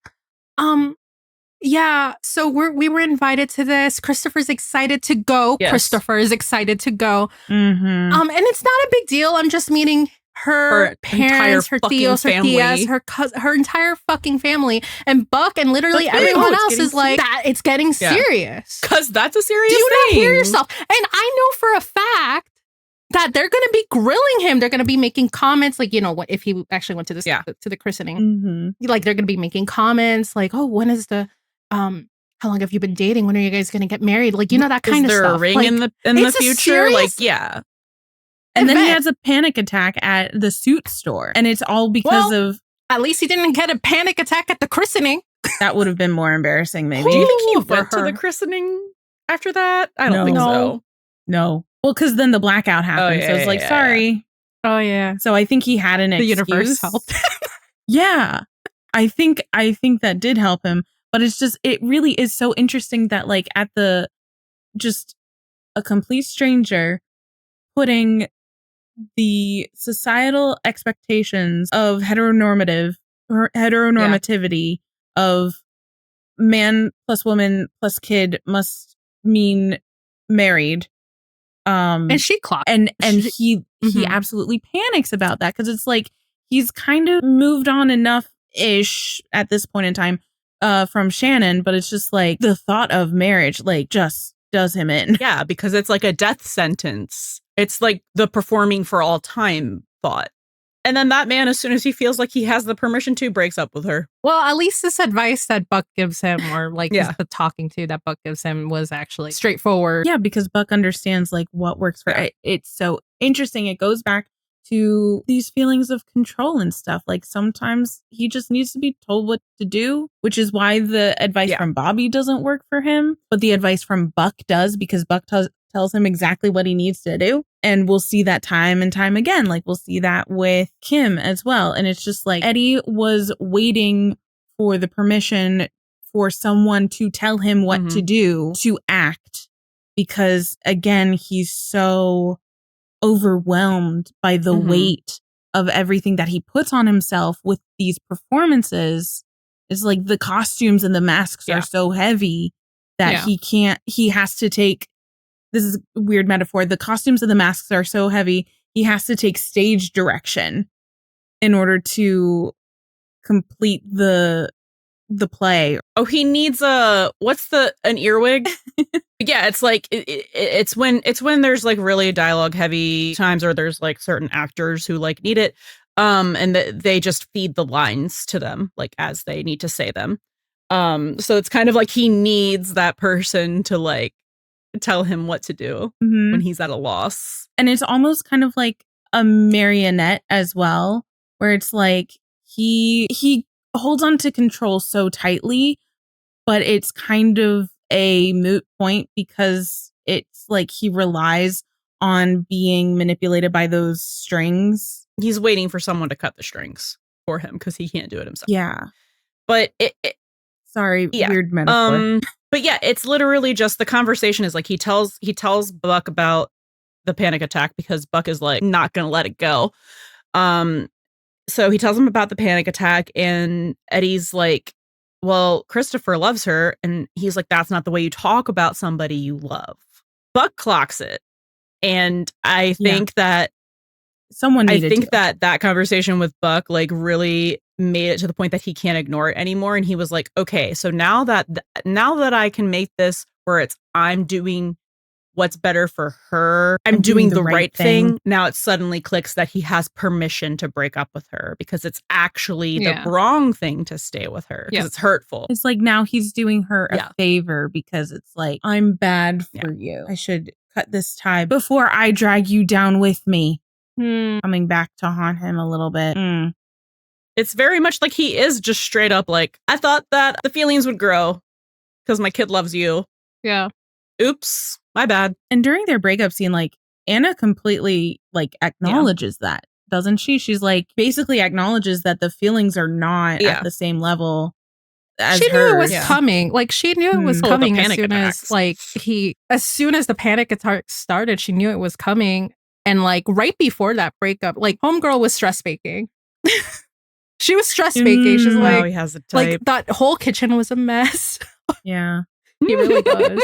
yeah, so we were invited to this. Christopher's excited to go. Yes. Christopher is excited to go. Mm-hmm. And it's not a big deal. I'm just meeting her parents, her tios, her tias, her entire fucking family. And Buck and literally everyone else is like, that it's getting serious. Because that's a serious thing. Do you not hear yourself? And I know for a fact that they're going to be grilling him. They're going to be making comments like, you know, what if he actually went to this to the christening? Mm-hmm. Like, they're going to be making comments like, oh, when is the how long have you been dating? When are you guys going to get married? Like, you know, that kind of stuff. Is there a ring like, in the future? Like, yeah. And then he has a panic attack at the suit store. And it's all because of... At least he didn't get a panic attack at the christening. That would have been more embarrassing, maybe. Do you think he went to the christening after that? I don't think so. No. Well, because then the blackout happened. So it's like, sorry. Oh, yeah. So I think he had an excuse. The universe helped. Yeah. I think that did help him. But it's just, it really is so interesting that, like, at the, just a complete stranger putting the societal expectations of heteronormativity of man plus woman plus kid must mean married. And she clocked. And he absolutely panics about that, because it's like he's kind of moved on enough-ish at this point in time from Shannon, but it's just like the thought of marriage like just does him in. Yeah, because it's like a death sentence. It's like the performing for all time thought. And then that man, as soon as he feels like he has the permission to, breaks up with her. Well, at least this advice that Buck gives him, or like the talking to that Buck gives him, was actually straightforward. Yeah, because Buck understands like what works for it. It's so interesting. It goes back to these feelings of control and stuff. Like, sometimes he just needs to be told what to do, which is why the advice from Bobby doesn't work for him. But the advice from Buck does, because Buck tells him exactly what he needs to do. And we'll see that time and time again. Like, we'll see that with Kim as well. And it's just like Eddie was waiting for the permission for someone to tell him what to do, to act. Because again, he's so overwhelmed by the weight of everything that he puts on himself with these performances. It's like the costumes and the masks are so heavy that he has to take, this is a weird metaphor, the costumes and the masks are so heavy, he has to take stage direction in order to complete the play. Oh, he needs an earwig? Yeah, it's like it's when there's like really dialogue heavy times, or there's like certain actors who like need it, and they just feed the lines to them like as they need to say them. So it's kind of like he needs that person to like tell him what to do when he's at a loss. And it's almost kind of like a marionette as well, where it's like he holds on to control so tightly, but it's kind of a moot point, because it's like he relies on being manipulated by those strings. He's waiting for someone to cut the strings for him because he can't do it himself. Yeah. But weird metaphor. But yeah, it's literally just the conversation is like he tells Buck about the panic attack because Buck is like not gonna let it go. So he tells him about the panic attack, and Eddie's like, well, Christopher loves her. And he's like, that's not the way you talk about somebody you love. Buck clocks it. And I think that that conversation with Buck like really made it to the point that he can't ignore it anymore. And he was like, okay, so now that I can make this where I'm doing what's better for her, I'm doing the right thing. Now it suddenly clicks that he has permission to break up with her, because it's actually the wrong thing to stay with her, because it's hurtful. It's like now he's doing her a favor, because it's like, I'm bad for you. I should cut this tie before I drag you down with me. Coming back to haunt him a little bit. It's very much like he is just straight up like, I thought that the feelings would grow because my kid loves you. Yeah. Oops, my bad. And during their breakup scene, like, Anna completely, like, acknowledges that, doesn't she? She's, like, basically acknowledges that the feelings are not at the same level as she knew it was hers. coming. Like, she knew it was Oh, the coming as panic soon attacks. as, like, as soon as the panic attack started, she knew it was coming. And, like, right before that breakup, like, homegirl was stress baking. She was stress baking. She's Wow, like, he has a type. like, that whole kitchen was a mess. Yeah. He really does.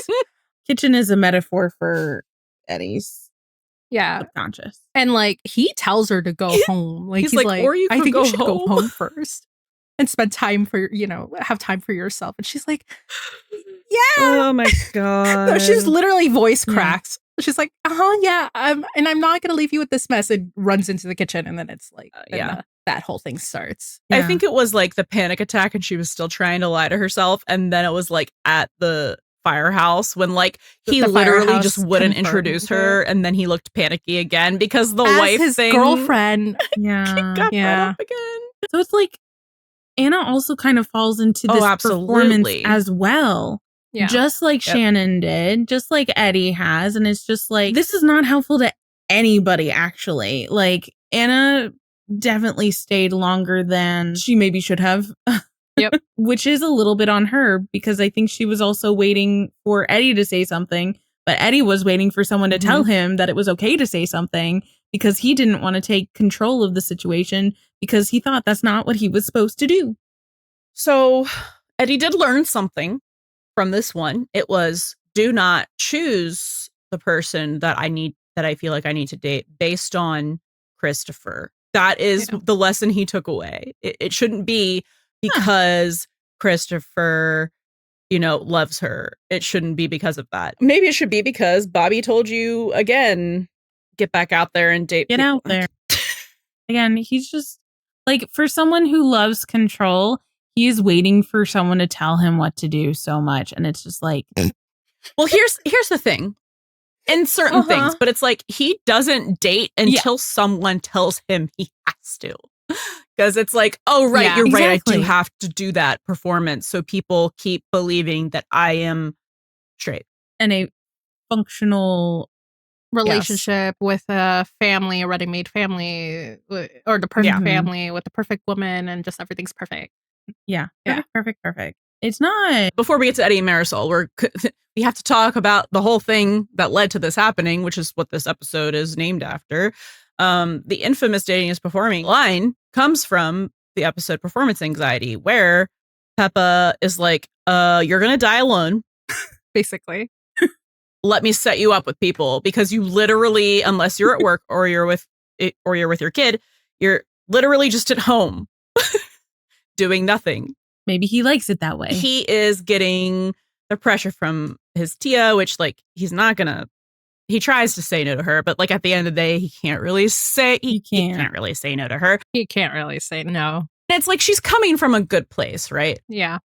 Kitchen is a metaphor for Eddie's Yeah. subconscious. And, like, he tells her to go home. Like, he's like, or you I could think go you should go home." home first and spend time for, have time for yourself. And she's like, yeah. Oh my god. No, she's literally voice Yeah. cracks. She's like, yeah, and I'm not going to leave you with this mess, and runs into the kitchen. And then it's like, that whole thing starts. I think it was like the panic attack and she was still trying to lie to herself. And then it was like at the firehouse when like he The literally firehouse just wouldn't confirmed introduce her. And then he looked panicky again because the As wife his thing girlfriend. Yeah. got Yeah. brought up again. So it's like Anna also kind of falls into Oh, this absolutely. performance as well. Yeah. Just like Shannon did, just like Eddie has. And it's just like, this is not helpful to anybody, actually. Like, Anna definitely stayed longer than she maybe should have. Yep. Which is a little bit on her, because I think she was also waiting for Eddie to say something, but Eddie was waiting for someone to tell him that it was okay to say something, because he didn't want to take control of the situation, because he thought that's not what he was supposed to do. So Eddie did learn something from this one. It was, do not choose the person that I feel like I need to date based on Christopher. That is the lesson he took away. It shouldn't be because Christopher, loves her. It shouldn't be because of that. Maybe it should be because Bobby told you again, get back out there and date Get people. out there. Again, he's just like, for someone who loves control, he is waiting for someone to tell him what to do so much. And it's just like, well, here's the thing. In certain things, but it's like he doesn't date until someone tells him he has to. Because it's like, oh, right, you're right. I do have to do that performance. So people keep believing that I am straight. And a functional relationship with a family, a ready-made family, or the perfect family with the perfect woman, and just everything's perfect. Yeah. Perfect. It's not. Before we get to Eddie and Marisol, we have to talk about the whole thing that led to this happening, which is what this episode is named after. The infamous dating is performing line comes from the episode Performance Anxiety, where Peppa is like, you're going to die alone. Basically. Let me set you up with people, because you literally, unless you're at work or you're with your kid, you're literally just at home doing nothing. Maybe he likes it that way. He is getting the pressure from his Tia, which like he's not gonna. He tries to say no to her, but like at the end of the day, he can't really say he can't really say no to her. He can't really say no. And it's like she's coming from a good place, right? Yeah,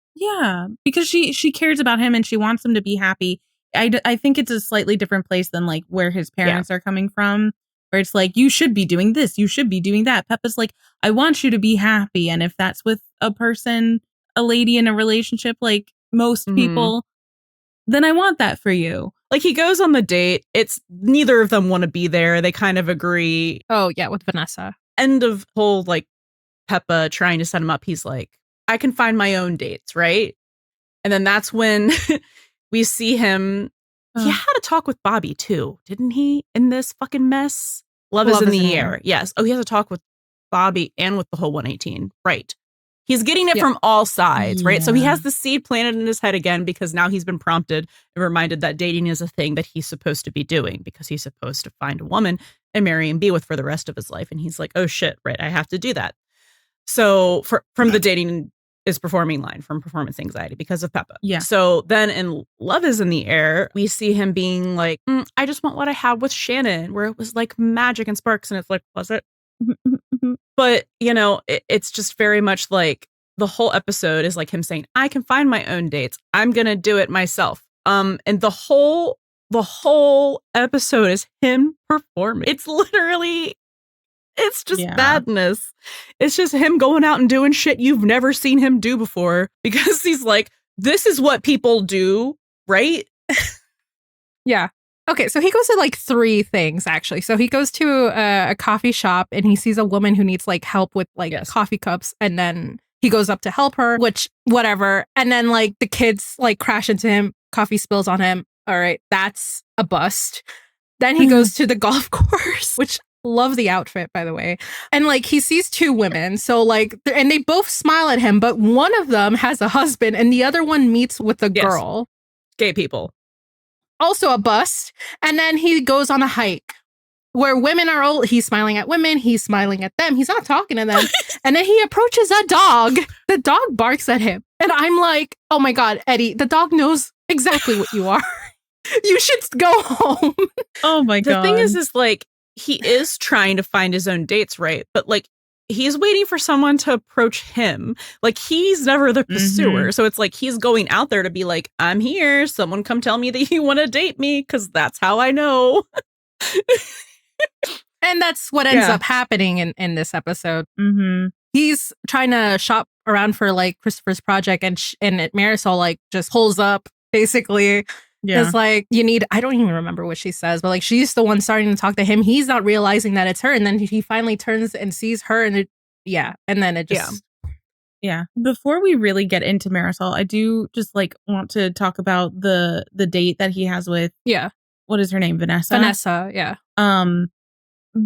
because she cares about him and she wants him to be happy. I think it's a slightly different place than like where his parents are coming from, where it's like, you should be doing this, you should be doing that. Peppa's like, I want you to be happy, and if that's with a person, a lady in a relationship, like most people, then I want that for you. Like, he goes on the date. It's neither of them want to be there. They kind of agree. Oh, yeah, with Vanessa. End of whole, like, Peppa trying to set him up. He's like, I can find my own dates, right? And then that's when we see him. He had a talk with Bobby, too, didn't he, in this fucking mess? Love is in the air. Yes. Oh, he has a talk with Bobby and with the whole 118. Right. He's getting it from all sides, right? So he has the seed planted in his head again, because now he's been prompted and reminded that dating is a thing that he's supposed to be doing, because he's supposed to find a woman and marry and be with for the rest of his life. And he's like, oh shit, right, I have to do that. So from the dating is performing line from Performance Anxiety because of Peppa. Yeah. So then in Love is in the Air, we see him being like, I just want what I had with Shannon, where it was like magic and sparks. And it's like, was it? But, it's just very much like the whole episode is like him saying, I can find my own dates. I'm going to do it myself. And the whole episode is him performing. It's literally, it's just madness. It's just him going out and doing shit you've never seen him do before, because he's like, this is what people do, right? Yeah. Okay, so he goes to like 3 things actually. So he goes to a coffee shop and he sees a woman who needs like help with like coffee cups, and then he goes up to help her, which whatever. And then like the kids like crash into him, coffee spills on him. All right, that's a bust. Then he goes to the golf course, which love the outfit, by the way. And like he sees 2 women. So like, and they both smile at him, but one of them has a husband and the other one meets with a girl. Gay people. Also a bust. And then he goes on a hike where women are all, he's smiling at women, he's smiling at them, he's not talking to them. And then he approaches a dog. The dog barks at him. And I'm like, oh my God, Eddie, the dog knows exactly what you are. You should go home. Oh my God. The thing is like, he is trying to find his own dates, right? But like, he's waiting for someone to approach him. Like, he's never the pursuer. So it's like, he's going out there to be like, I'm here. Someone come tell me that you want to date me, because that's how I know. And that's what ends up happening in this episode. He's trying to shop around for like Christopher's project, and Marisol like just pulls up basically. It's like, you need, I don't even remember what she says, but like she's the one starting to talk to him. He's not realizing that it's her. And then he finally turns and sees her, and and then it just. Yeah. Before we really get into Marisol, I do just like want to talk about the date that he has with. What is her name? Vanessa.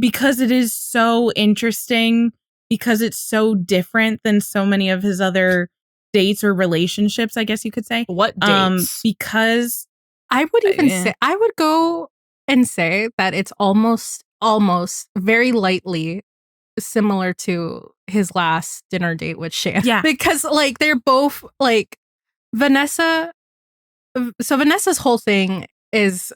Because it is so interesting, because it's so different than so many of his other dates or relationships, I guess you could say. What dates? Because I would even say, I would go and say that it's almost very lightly similar to his last dinner date with Shannon. Yeah. Because like they're both like Vanessa. So Vanessa's whole thing is,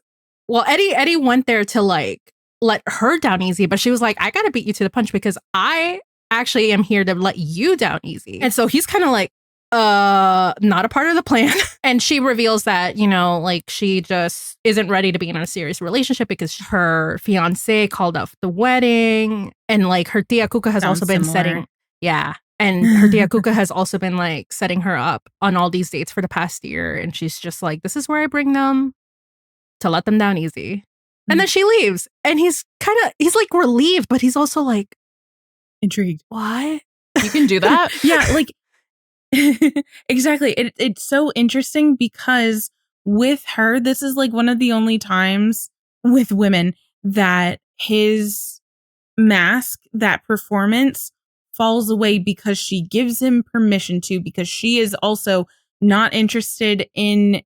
well, Eddie went there to like let her down easy, but she was like, I gotta beat you to the punch because I actually am here to let you down easy. And so he's kind of like, not a part of the plan. And she reveals that, you know, like she just isn't ready to be in a serious relationship because her fiance called off the wedding, and like her tia Cuca has also been setting and her tia Cuca has also been like setting her up on all these dates for the past year, and she's just like, this is where I bring them to let them down easy. And then she leaves, and he's like relieved, but he's also like intrigued. What? You can do that? Yeah, like exactly. It's so interesting because with her, this is like one of the only times with women that his mask, that performance falls away because she gives him permission to, because she is also not interested in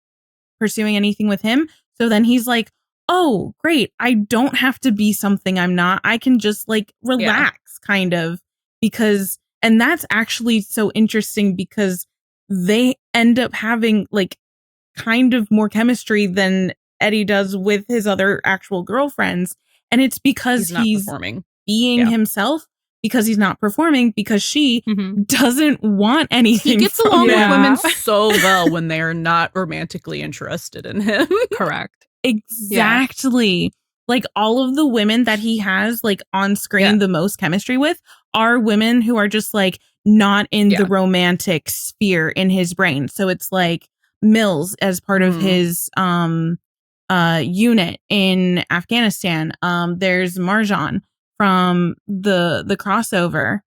pursuing anything with him. So then he's like, oh, great. I don't have to be something I'm not. I can just like relax kind of, because, and that's actually so interesting because they end up having like kind of more chemistry than Eddie does with his other actual girlfriends. And it's because he's being himself, because he's not performing, because she doesn't want anything. He gets along with women so well when they are not romantically interested in him. Correct. Exactly. Yeah. Like all of the women that he has like on screen the most chemistry with are women who are just like not in the romantic sphere in his brain. So it's like Mills as part of his unit in Afghanistan. There's Marjan from the crossover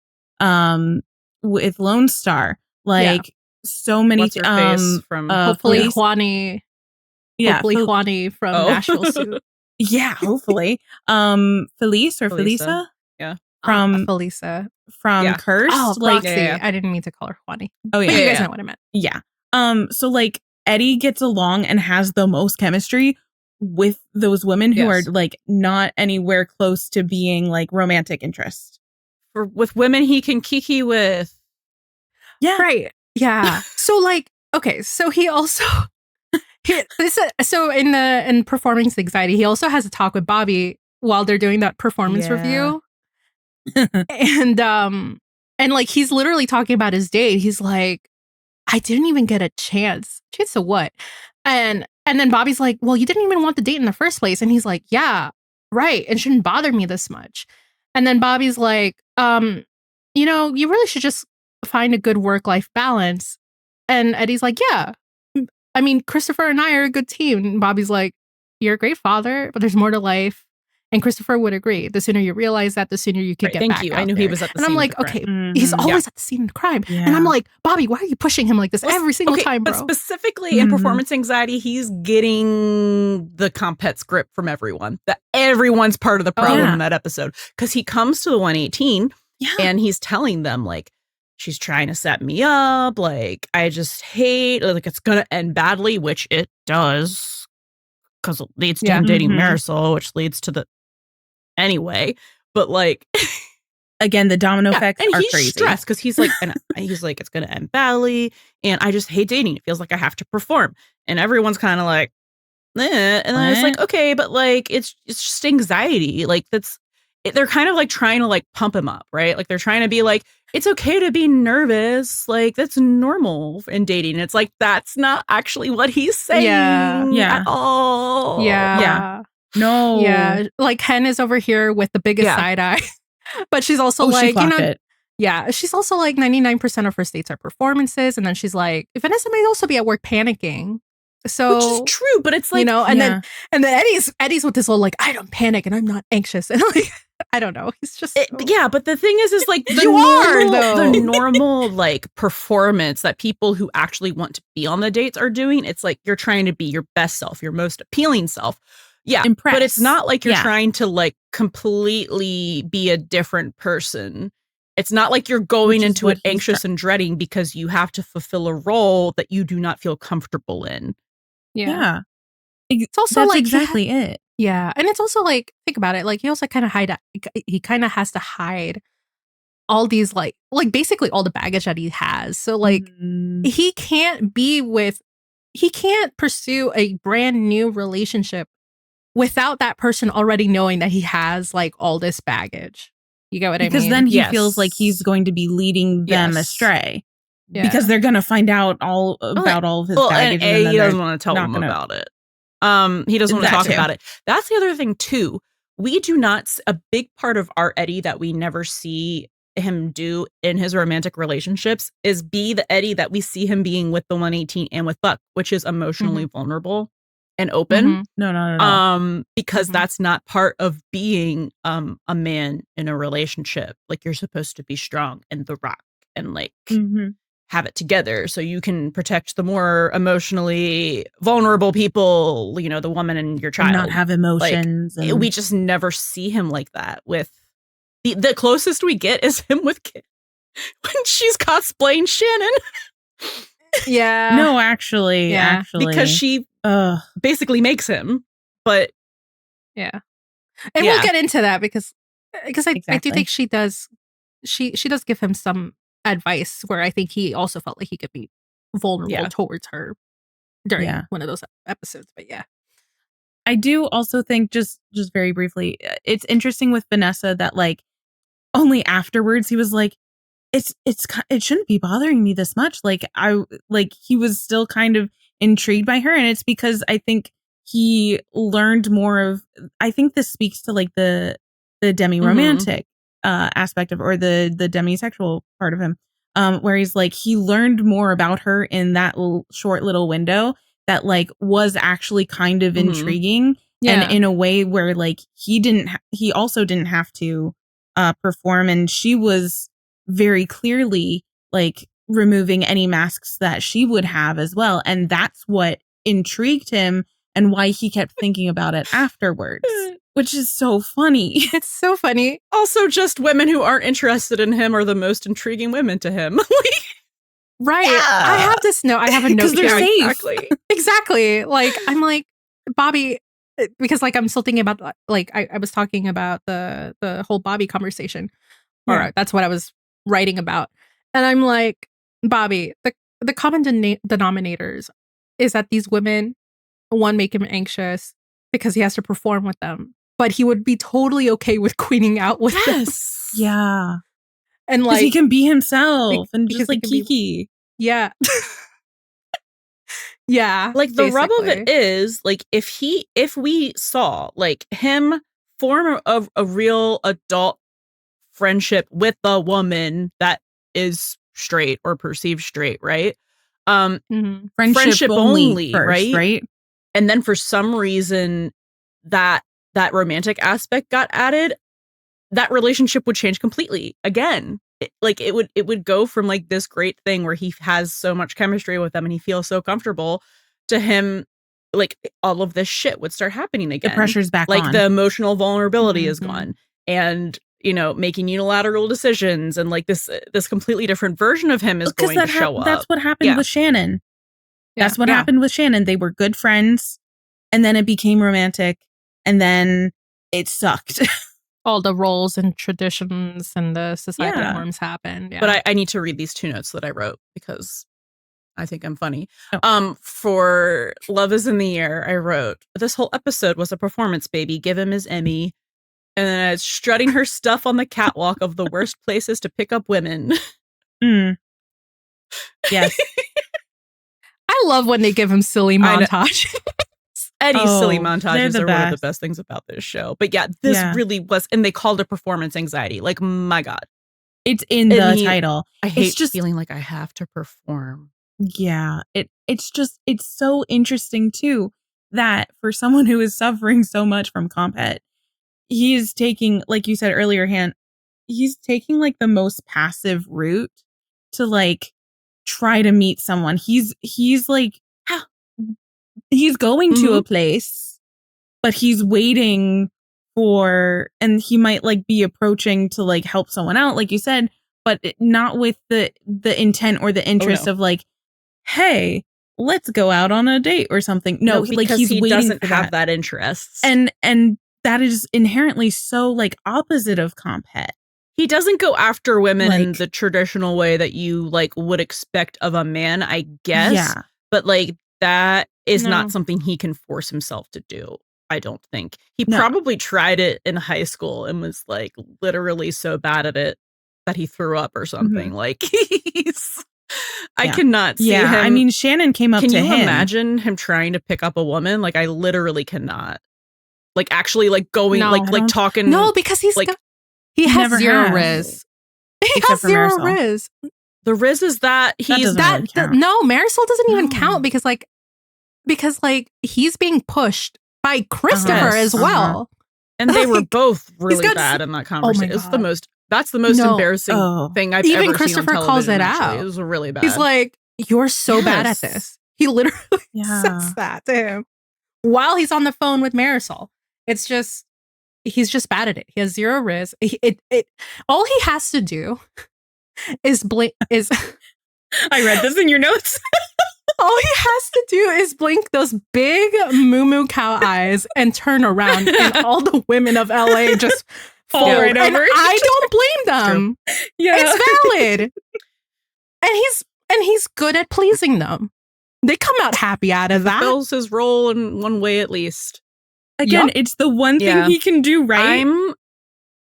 with Lone Star. Like so many What's her face from hopefully Juani. Yeah, hopefully Juani from Nashville Suit. Yeah, hopefully. Felice or Felisa? Yeah. From Felisa. From Cursed. Oh, like, I didn't mean to call her Juani. Oh, yeah. But you guys know what I meant. Yeah. So like Eddie gets along and has the most chemistry with those women who are like not anywhere close to being like romantic interest. With women he can kiki with. Yeah. Right. Yeah. So like, okay, so he also so in performance anxiety, he also has a talk with Bobby while they're doing that performance review. And like he's literally talking about his date. He's like, I didn't even get a chance. Chance to what? And then Bobby's like, well, you didn't even want the date in the first place. And he's like, yeah, right. It shouldn't bother me this much. And then Bobby's like, you know, you really should just find a good work-life balance. And Eddie's like, yeah, I mean, Christopher and I are a good team. And Bobby's like, you're a great father, but there's more to life. And Christopher would agree. The sooner you realize that, the sooner you could get back out I knew there. he was at the and scene I'm of like, the crime. okay, he's always at the scene of the crime. And I'm like, Bobby, why are you pushing him like this every single time, bro? But specifically in performance anxiety, he's getting the CompHet script from everyone. That everyone's part of the problem in that episode. Because he comes to the 118 and he's telling them, like, she's trying to set me up. Like, I just hate, like, it's going to end badly, which it does. Because it leads to him dating Marisol, which leads to the... Anyway, but like... Again, the domino effects and are he's crazy. Stressed because he's like, it's going to end badly, and I just hate dating. It feels like I have to perform, and everyone's kind of like, eh. And then it's like, okay, but like, it's just anxiety. Like they're kind of like trying to like pump him up, right? Like they're trying to be like, it's okay to be nervous. Like that's normal in dating. It's like that's not actually what he's saying at all. No. Yeah. Like Hen is over here with the biggest side eye. But she's also like, she's also like 99% of her states are performances. And then she's like, Vanessa may also be at work panicking. So, which is true, but it's like, you know, and then Eddie's with this whole like, I don't panic and I'm not anxious. And like, I don't know. He's just. But the thing is like, the normal like performance that people who actually want to be on the dates are doing. It's like, you're trying to be your best self, your most appealing self. Yeah, but it's not like you're trying to like completely be a different person. It's not like you're going into it anxious and dreading because you have to fulfill a role that you do not feel comfortable in. Yeah. It's also that's like exactly it. Yeah, and it's also like, think about it. Like he also kind of has to hide all these like basically all the baggage that he has. So like he can't pursue a brand new relationship without that person already knowing that he has like all this baggage. You get what I mean? Because then he feels like he's going to be leading them astray. Yeah. Because they're going to find out all about all of his baggage. And he doesn't want to tell them about it. He doesn't want to talk about it. That's the other thing too. We do not, a big part of our Eddie that we never see him do in his romantic relationships is be the Eddie that we see him being with the 118 and with Buck, which is emotionally vulnerable and open. No. Because that's not part of being a man in a relationship. Like you're supposed to be strong and the rock and like have it together so you can protect the more emotionally vulnerable people, you know, the woman and your child. Not have emotions. Like, we just never see him like that with the closest we get is him with Kim when she's cosplaying Shannon. Yeah. No, actually. Because she basically makes him, but and we'll get into that because I do think she does give him some advice where I think he also felt like he could be vulnerable towards her during one of those episodes. But I do also think just very briefly, it's interesting with Vanessa that like only afterwards he was like, it shouldn't be bothering me this much. Like he was still kind of intrigued by her, and it's because I think he learned more of. I think this speaks to like the demi-romantic aspect of, or the demisexual part of him, where he's like he learned more about her in that short little window that like was actually kind of intriguing, and in a way where like he also didn't have to perform, and she was very clearly like removing any masks that she would have as well. And that's what intrigued him and why he kept thinking about it afterwards, which is so funny. It's so funny. Also, just women who aren't interested in him are the most intriguing women to him. Right. Yeah. I have this note. I have a note. Because they're safe. Exactly. Like, I'm like, Bobby, because like I'm still thinking about like I was talking about the whole Bobby conversation. Or that's what I was writing about. And I'm like, Bobby, the common denominators is that these women, one, make him anxious because he has to perform with them, but he would be totally okay with queening out with them. Yeah. And like he can be himself and just like Kiki. Yeah. Yeah. Like the rub of it is like if we saw like him form a real adult friendship with a woman that is straight or perceived straight, right? Friendship only first, right? And then for some reason that romantic aspect got added, that relationship would change completely again. It would go from like this great thing where he has so much chemistry with them and he feels so comfortable, to him, like all of this shit would start happening again. The pressure's back on. Like the emotional vulnerability is gone, and making unilateral decisions, and like this completely different version of him is going to show up. That's what happened with Shannon. That's what happened with Shannon. They were good friends, and then it became romantic, and then it sucked. All the roles and traditions and the societal norms happened. Yeah. But I need to read these 2 notes that I wrote because I think I'm funny. For Love is in the Air, I wrote, this whole episode was a performance, baby. Give him his Emmy. And then it's strutting her stuff on the catwalk of the worst places to pick up women. Yes. I love when they give him silly montage. Eddie's silly montages are one of the best things about this show. But yeah, this really was, and they called it performance anxiety. Like, my God. It's in the title. I hate just feeling like I have to perform. Yeah. It's so interesting too, that for someone who is suffering so much from CompHet, he is taking, like you said earlier, Han, he's taking like the most passive route to like try to meet someone. He's like, he's going to a place, but he's waiting for, and he might like be approaching to like help someone out, like you said, but not with the intent or the interest of like, hey, let's go out on a date or something. No, like he doesn't have that interest. And that is inherently so like opposite of CompHet. He doesn't go after women in the traditional way that you like would expect of a man, I guess. Yeah. But like that is not something he can force himself to do, I don't think. He probably tried it in high school and was like literally so bad at it that he threw up or something. Like I cannot see him. I mean, Shannon came up to him. Can you imagine him trying to pick up a woman? Like, I literally cannot. Like, actually, like, going, like talking. No, because he's like, he has zero riz. He has zero riz. The riz is that he's no, Marisol doesn't even count because he's being pushed by Christopher as well. And they were both really bad in that conversation. It's the most. That's the most embarrassing thing I've ever seen on television. Even Christopher calls it out. It was really bad. He's like, "You're so bad at this." He literally says that to him while he's on the phone with Marisol. It's just, he's just bad at it. He has zero riz. All he has to do is blink. I read this in your notes. All he has to do is blink those big moo cow eyes and turn around, and all the women of LA just fall right over. And I don't blame them. Yeah, it's valid. And he's good at pleasing them. They come out happy out of that. Fills his role in one way at least. Again, it's the one thing he can do right.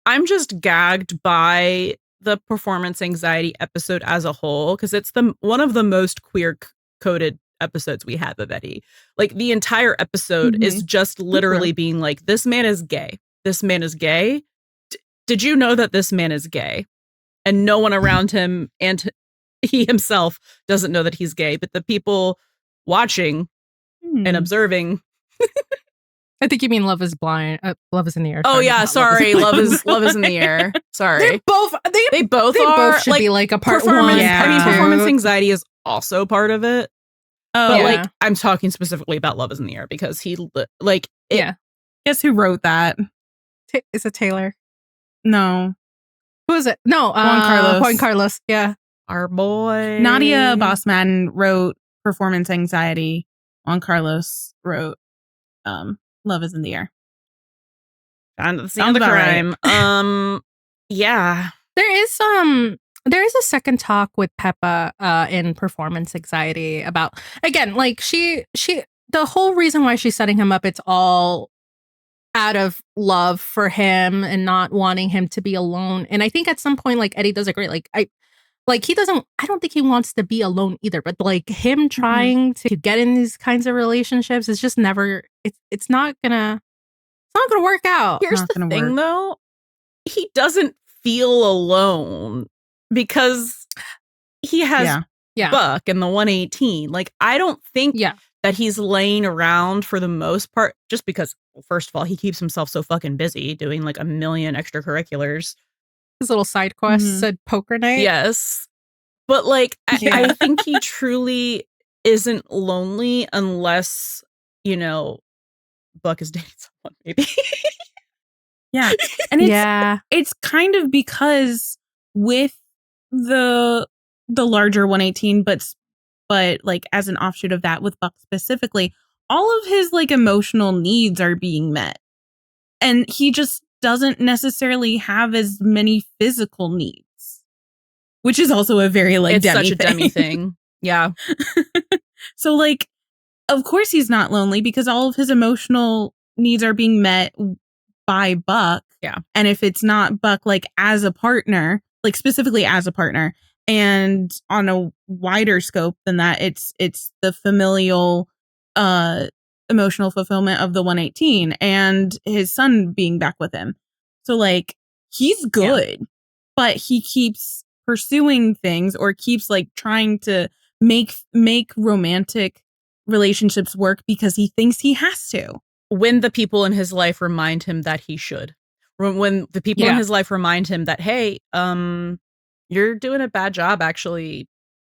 I'm just gagged by the performance anxiety episode as a whole, because it's one of the most queer coded episodes we have of Eddie. Like, the entire episode is just literally being like, this man is gay. This man is gay. Did you know that this man is gay? And no one around him and he himself doesn't know that he's gay, but the people watching and observing. I think you mean Love is Blind. Love is in the Air. Oh yeah, sorry. Love is in the Air. Sorry. They both should be like a part one. I mean, performance anxiety is also part of it. But like, I'm talking specifically about Love is in the Air because he Guess who wrote that? Is it Taylor? No. Who is it? No, Juan Carlos. Yeah. Our boy. Nadia Bossman wrote Performance Anxiety. Juan Carlos wrote Love is in the Air. And the scene of the crime. Right. Yeah. There is a second talk with Peppa in Performance Anxiety about, again, like she the whole reason why she's setting him up, it's all out of love for him and not wanting him to be alone. And I think at some point, like, Eddie does agree. I don't think he wants to be alone either, but like him trying to get in these kinds of relationships is just never, it's not gonna work out. Here's the thing though. He doesn't feel alone because he has Buck and the 118. Like, I don't think that he's laying around for the most part, just because, well, first of all, he keeps himself so fucking busy doing like a million extracurriculars. His little side quests at poker night. Yes. But like, I think he truly isn't lonely unless, you know, Buck is dating someone, maybe. Yeah. And it's kind of because with the larger 118, but like as an offshoot of that with Buck specifically, all of his like emotional needs are being met. And he just doesn't necessarily have as many physical needs, which is also a very like it's such a Demi thing. Yeah. So like, of course he's not lonely because all of his emotional needs are being met by Buck. Yeah. And if it's not Buck, like as a partner, like specifically as a partner, and on a wider scope than that, it's the familial emotional fulfillment of the 118 and his son being back with him. So like, he's good, but he keeps pursuing things or keeps like trying to make romantic relationships work because he thinks he has to. When the people in his life remind him that he should. When the people in his life remind him that, hey, you're doing a bad job actually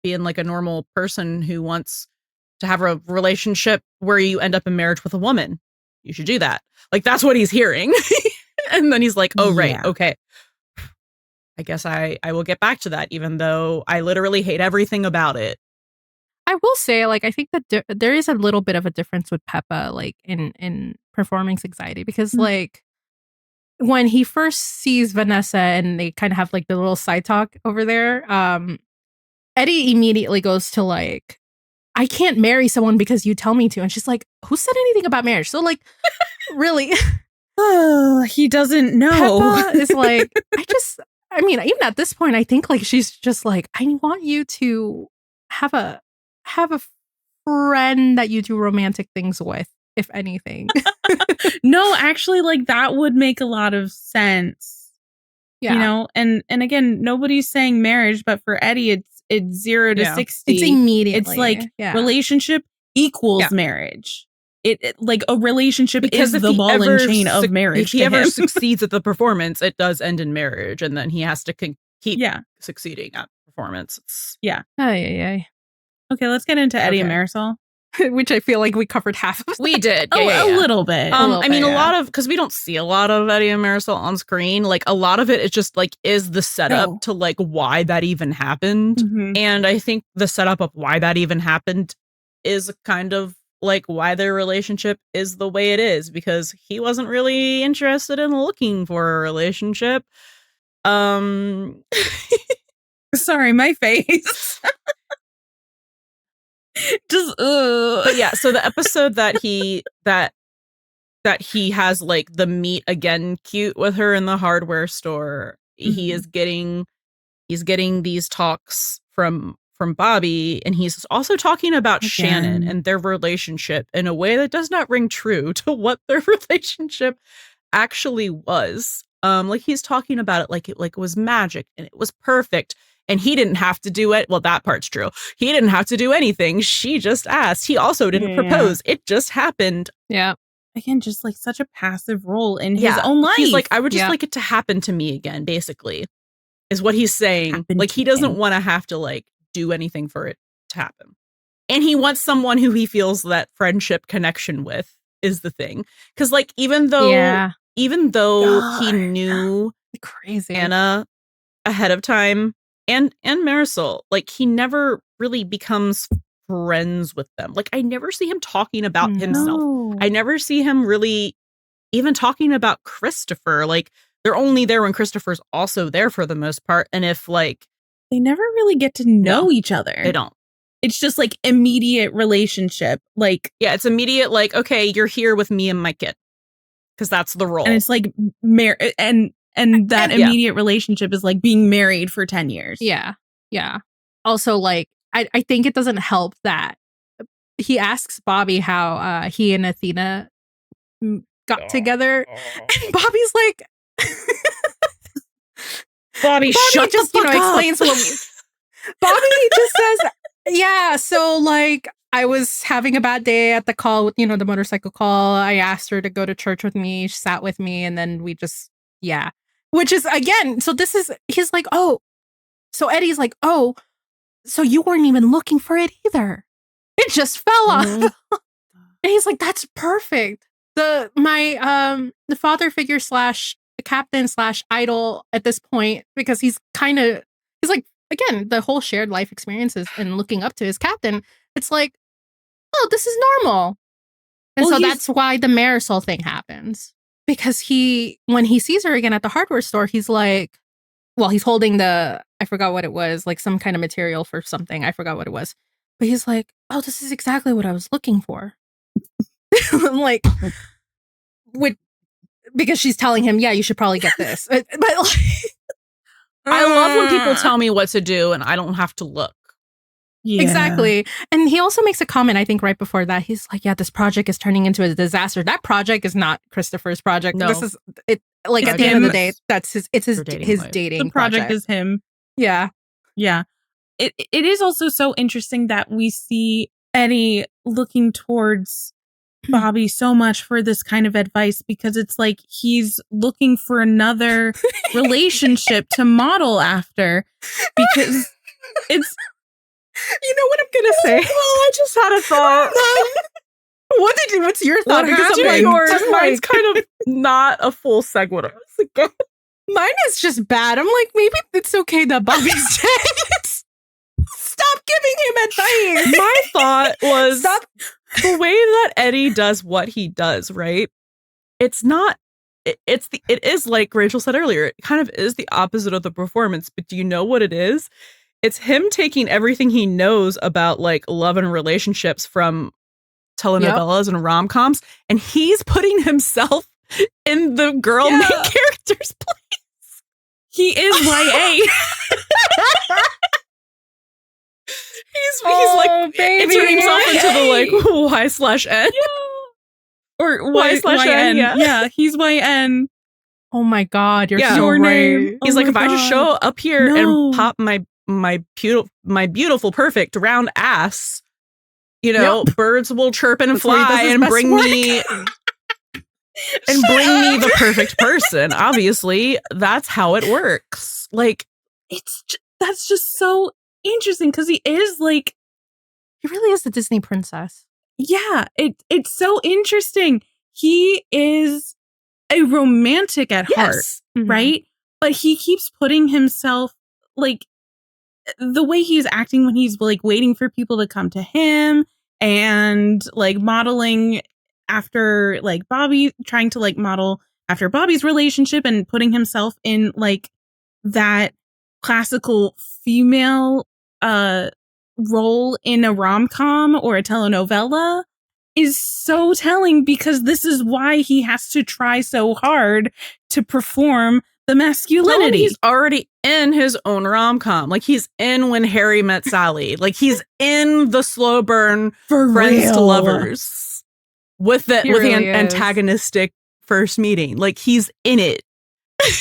being like a normal person who wants to have a relationship where you end up in marriage with a woman. You should do that. Like, that's what he's hearing. And then he's like, oh, right. Okay. I guess I will get back to that, even though I literally hate everything about it. I will say, like, I think that there is a little bit of a difference with Peppa, like, in performance anxiety, because, like, when he first sees Vanessa and they kind of have, like, the little side talk over there, Eddie immediately goes to, like, I can't marry someone because you tell me to. And she's like, who said anything about marriage? So, like, really? Oh, he doesn't know. Peppa is like, I mean, even at this point, I think, like, she's just like, I want you to have a friend that you do romantic things with, if anything. No, actually, like, that would make a lot of sense. Yeah. You know, and again, nobody's saying marriage, but for Eddie, it's 0 to 60. It's immediately. It's like relationship equals marriage. It like a relationship because is the ball and chain of marriage. If he ever succeeds at the performance, it does end in marriage, and then he has to keep succeeding at performance. Okay, let's get into Eddie and Marisol. Which I feel like we covered half of. We did. A little bit. I mean, a lot of, because we don't see a lot of Eddie and Marisol on screen. Like, a lot of it is just like, is the setup to like why that even happened. Mm-hmm. And I think the setup of why that even happened is kind of like why their relationship is the way it is, because he wasn't really interested in looking for a relationship. Sorry, my face. Just But yeah, so the episode that he has like the meet again cute with her in the hardware store, he's getting these talks from Bobby, and he's also talking about Shannon and their relationship in a way that does not ring true to what their relationship actually was. Like, he's talking about it like it was magic and it was perfect. And he didn't have to do it. Well, that part's true. He didn't have to do anything. She just asked. He also didn't propose. It just happened. Yeah. Again, just like such a passive role in his own life. He's like, I would just like it to happen to me again, basically, is what he's saying. Like, he doesn't want to have to like do anything for it to happen. And he wants someone who he feels that friendship connection with is the thing. Because like, even though he knew crazy Anna ahead of time, and Marisol, like, he never really becomes friends with them. Like, I never see him talking about himself. I never see him really even talking about Christopher. Like, they're only there when Christopher's also there for the most part. And if like, they never really get to know each other. They don't. It's just like immediate relationship. Like, yeah, it's immediate. Like, okay, you're here with me and my kid, because that's the role. And it's like and that immediate relationship is like being married for 10 years. Yeah. Yeah. Also, like, I think it doesn't help that he asks Bobby how he and Athena got together. And Bobby's like, Bobby, shut just, the fuck up. Explains Bobby just says, Yeah, so like I was having a bad day at the call with, the motorcycle call. I asked her to go to church with me. She sat with me and then we just, yeah. Which is again, so he's like, oh, so Eddie's like, oh, so you weren't even looking for it either. It just fell off. And he's like, that's perfect. The father figure / captain / idol at this point, because he's like, again, the whole shared life experiences and looking up to his captain. It's like, oh, this is normal. And so that's why the Marisol thing happens. Because when he sees her again at the hardware store, he's like, well, he's holding I forgot what it was, like some kind of material for something. I forgot what it was. But he's like, oh, this is exactly what I was looking for. I'm like, because she's telling him, yeah, you should probably get this. But like, I love when people tell me what to do and I don't have to look. Yeah. Exactly. And he also makes a comment, I think, right before that. He's like, yeah, this project is turning into a disaster. That project is not Christopher's project. No. This is it. Like at the end of the day, that's his dating The project is him. Yeah. Yeah. It is also so interesting that we see Eddie looking towards Bobby so much for this kind of advice, because it's like he's looking for another relationship to model after, because it's... You know what I'm gonna say? Oh, I just had a thought. What's your thought? Because I'm like, yours. Mine's kind of not a full sequitur. Mine is just bad. I'm like, maybe it's okay that Bobby's dead. Stop giving him advice. My thought was the way that Eddie does what he does, right? It's not. It is like Rachel said earlier. It kind of is the opposite of the performance. But do you know what it is? It's him taking everything he knows about like love and relationships from telenovelas and rom-coms, and he's putting himself in the girl main character's place. He is YA. he's like entering himself into the like Y/N. Or Y/N. Yeah, he's YN. Oh my God, you're so your right. name. He's like, if I just show up here and pop my beautiful, perfect round ass, birds will chirp and fly and bring me the perfect person. Obviously, that's how it works. Like, that's just so interesting, because he is like, he really is the Disney princess. Yeah, it's so interesting. He is a romantic at heart, right? But he keeps putting himself, like, the way he's acting when he's like waiting for people to come to him and like modeling after like Bobby, trying to like model after Bobby's relationship and putting himself in like that classical female role in a rom-com or a telenovela is so telling, because this is why he has to try so hard to perform the masculinity. He's already in his own rom-com. Like, he's in When Harry Met Sally. Like, he's in the slow burn friends to lovers with the antagonistic first meeting. Like, he's in it.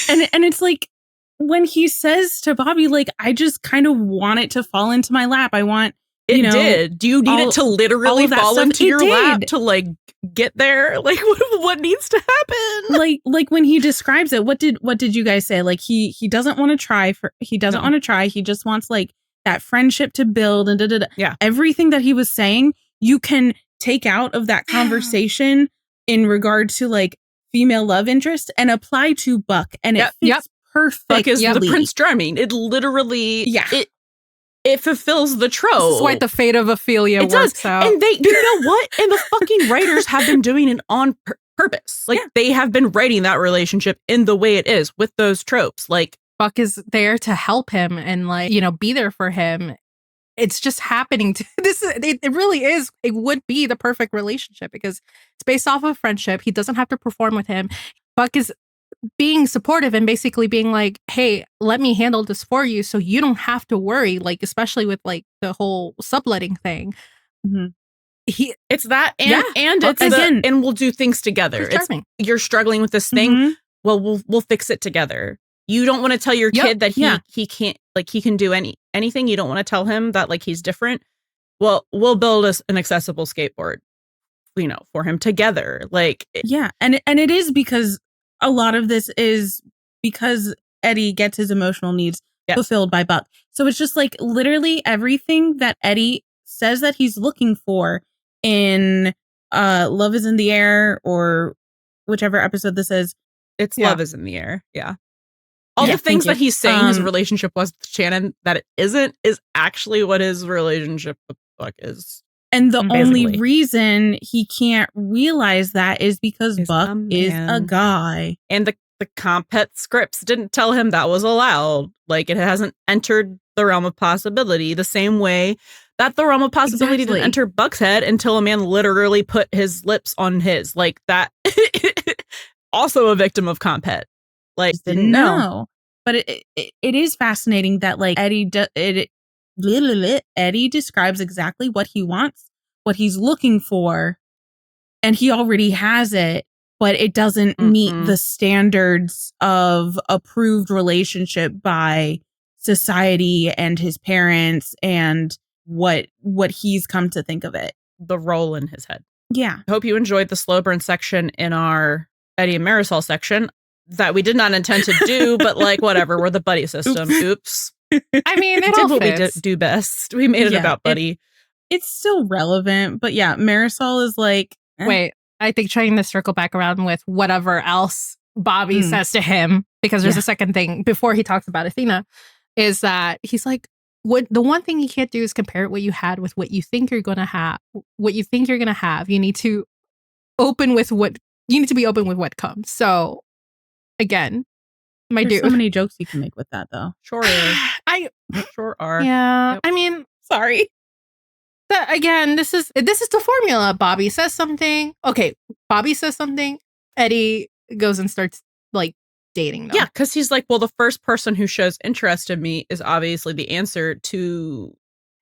And it's like, when he says to Bobby, like, I just kind of want it to fall into my lap. I want, did. Do you need it to literally fall into your lap to like get there? Like, what needs to happen? Like when he describes it, what did you guys say? Like, he doesn't want to try. He just wants like that friendship to build and Yeah. Everything that he was saying, you can take out of that conversation in regard to like female love interest and apply to Buck, and it fits perfectly. Buck is the Prince Charming. It literally, it fulfills the trope. This is why the fate of Ophelia works out. And you know what? And the fucking writers have been doing it on purpose. Like, they have been writing that relationship in the way it is with those tropes. Like, Buck is there to help him and like, be there for him. It's just happening to it really is. It would be the perfect relationship because it's based off of friendship. He doesn't have to perform with him. Buck is being supportive and basically being like, hey, let me handle this for you so you don't have to worry, like, especially with like the whole subletting thing. Mm-hmm. It's that and it's again, and we'll do things together. You're struggling with this thing. Mm-hmm. Well, we'll fix it together. You don't want to tell your kid that he can't, like, he can do anything. You don't want to tell him that like he's different. well, we'll build an accessible skateboard, for him together. Like, yeah. And it is because a lot of this is because Eddie gets his emotional needs fulfilled by Buck. So it's just like literally everything that Eddie says that he's looking for in Love is in the Air, or whichever episode this is. It's Love is in the Air. Yeah. All the things that he's saying his relationship was with Shannon that it isn't is actually what his relationship with Buck is. And the only reason he can't realize that is because Buck is a guy. And the CompHet scripts didn't tell him that was allowed. Like, it hasn't entered the realm of possibility the same way that the realm of possibility didn't enter Buck's head until a man literally put his lips on his. Like, that also a victim of CompHet. Like, didn't know. But it is fascinating that, like, Eddie describes exactly what he wants, what he's looking for, and he already has it, but it doesn't meet the standards of approved relationship by society and his parents and what he's come to think of it. The role in his head. Yeah. I hope you enjoyed the slow burn section in our Eddie and Marisol section that we did not intend to do, but like, whatever, we're the Buddie System. Oops. I mean, it did all what fits. we do best. We made it about Buddie. It's still relevant, but yeah, Marisol is like... Wait, I think trying to circle back around with whatever else Bobby says to him, because there's a second thing before he talks about Athena, is that he's like, the one thing you can't do is compare what you had with what you think you're going to have. What you think you're going to have. You need to be open with what comes. So, again, There's so many jokes you can make with that, though. Sure is. Sure are. Yeah. Yep. I mean, sorry. Again, this is the formula. Bobby says something. Okay, Bobby says something. Eddie goes and starts like dating them. Yeah, because he's like, well, the first person who shows interest in me is obviously the answer to...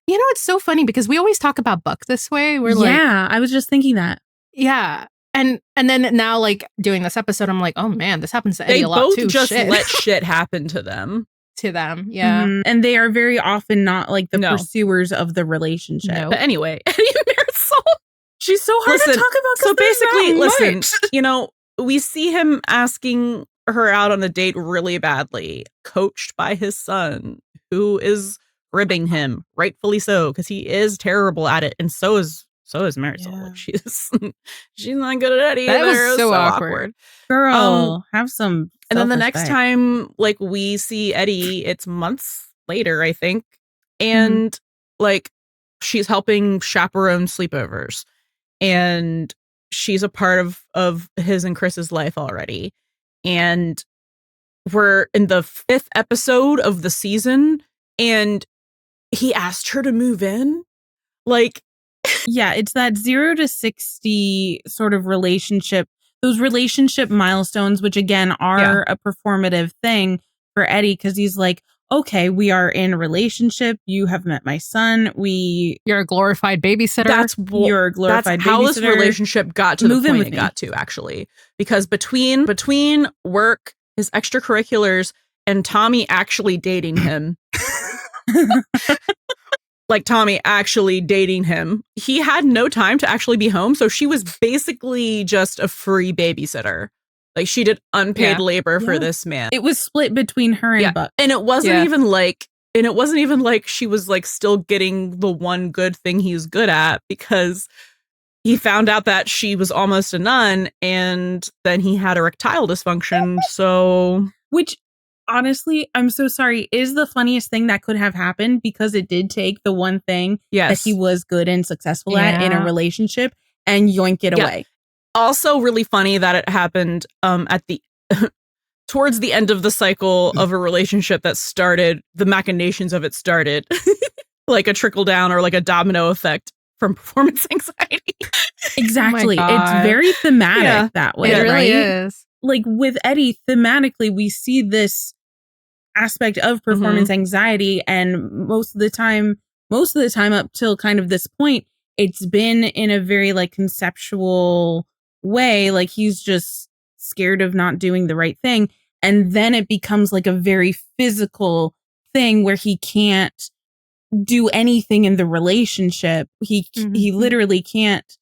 It's so funny because we always talk about Buck this way. We're like... Yeah, I was just thinking that. Yeah. And then now, like, doing this episode, I'm like, oh man, this happens to Eddie a lot too. They both just let shit happen to them. Yeah. Mm-hmm. And they are very often not like the pursuers of the relationship. No. But anyway, Eddie and Marisol. She's so hard to talk about. So basically, we see him asking her out on a date really badly, coached by his son, who is ribbing him, rightfully so, because he is terrible at it, and so is Marisol. Yeah. Like, she's not good at Eddie. That either. was so awkward. Girl, have some. And then the next time, like, we see Eddie, it's months later, I think, and like, she's helping chaperone sleepovers, and she's a part of his and Chris's life already. And we're in the 5th episode of the season, and he asked her to move in. Like, yeah, it's that 0 to 60 sort of relationship, those relationship milestones, which again are a performative thing for Eddie, because he's like, okay, we are in a relationship. You have met my son. You're a glorified babysitter. You're a glorified babysitter. How this relationship got to the point it got to, actually. Because between work, his extracurriculars, and Tommy actually dating him, like Tommy actually dating him, he had no time to actually be home. So she was basically just a free babysitter. Like, she did unpaid labor for this man. It was split between her and Buck. And it wasn't even like she was like still getting the one good thing he's good at, because he found out that she was almost a nun, and then he had erectile dysfunction. So, which, honestly, I'm so sorry, is the funniest thing that could have happened, because it did take the one thing that he was good and successful at in a relationship and yoink it away. Also really funny that it happened at the towards the end of the cycle of a relationship that started, the machinations of it started like a trickle down or like a domino effect from performance anxiety. Exactly. It's very thematic that way. It really right? is. Like with Eddie, thematically, we see this aspect of performance anxiety, and most of the time up till kind of this point, it's been in a very like conceptual way. Like, he's just scared of not doing the right thing, and then it becomes like a very physical thing where he can't do anything in the relationship. He literally can't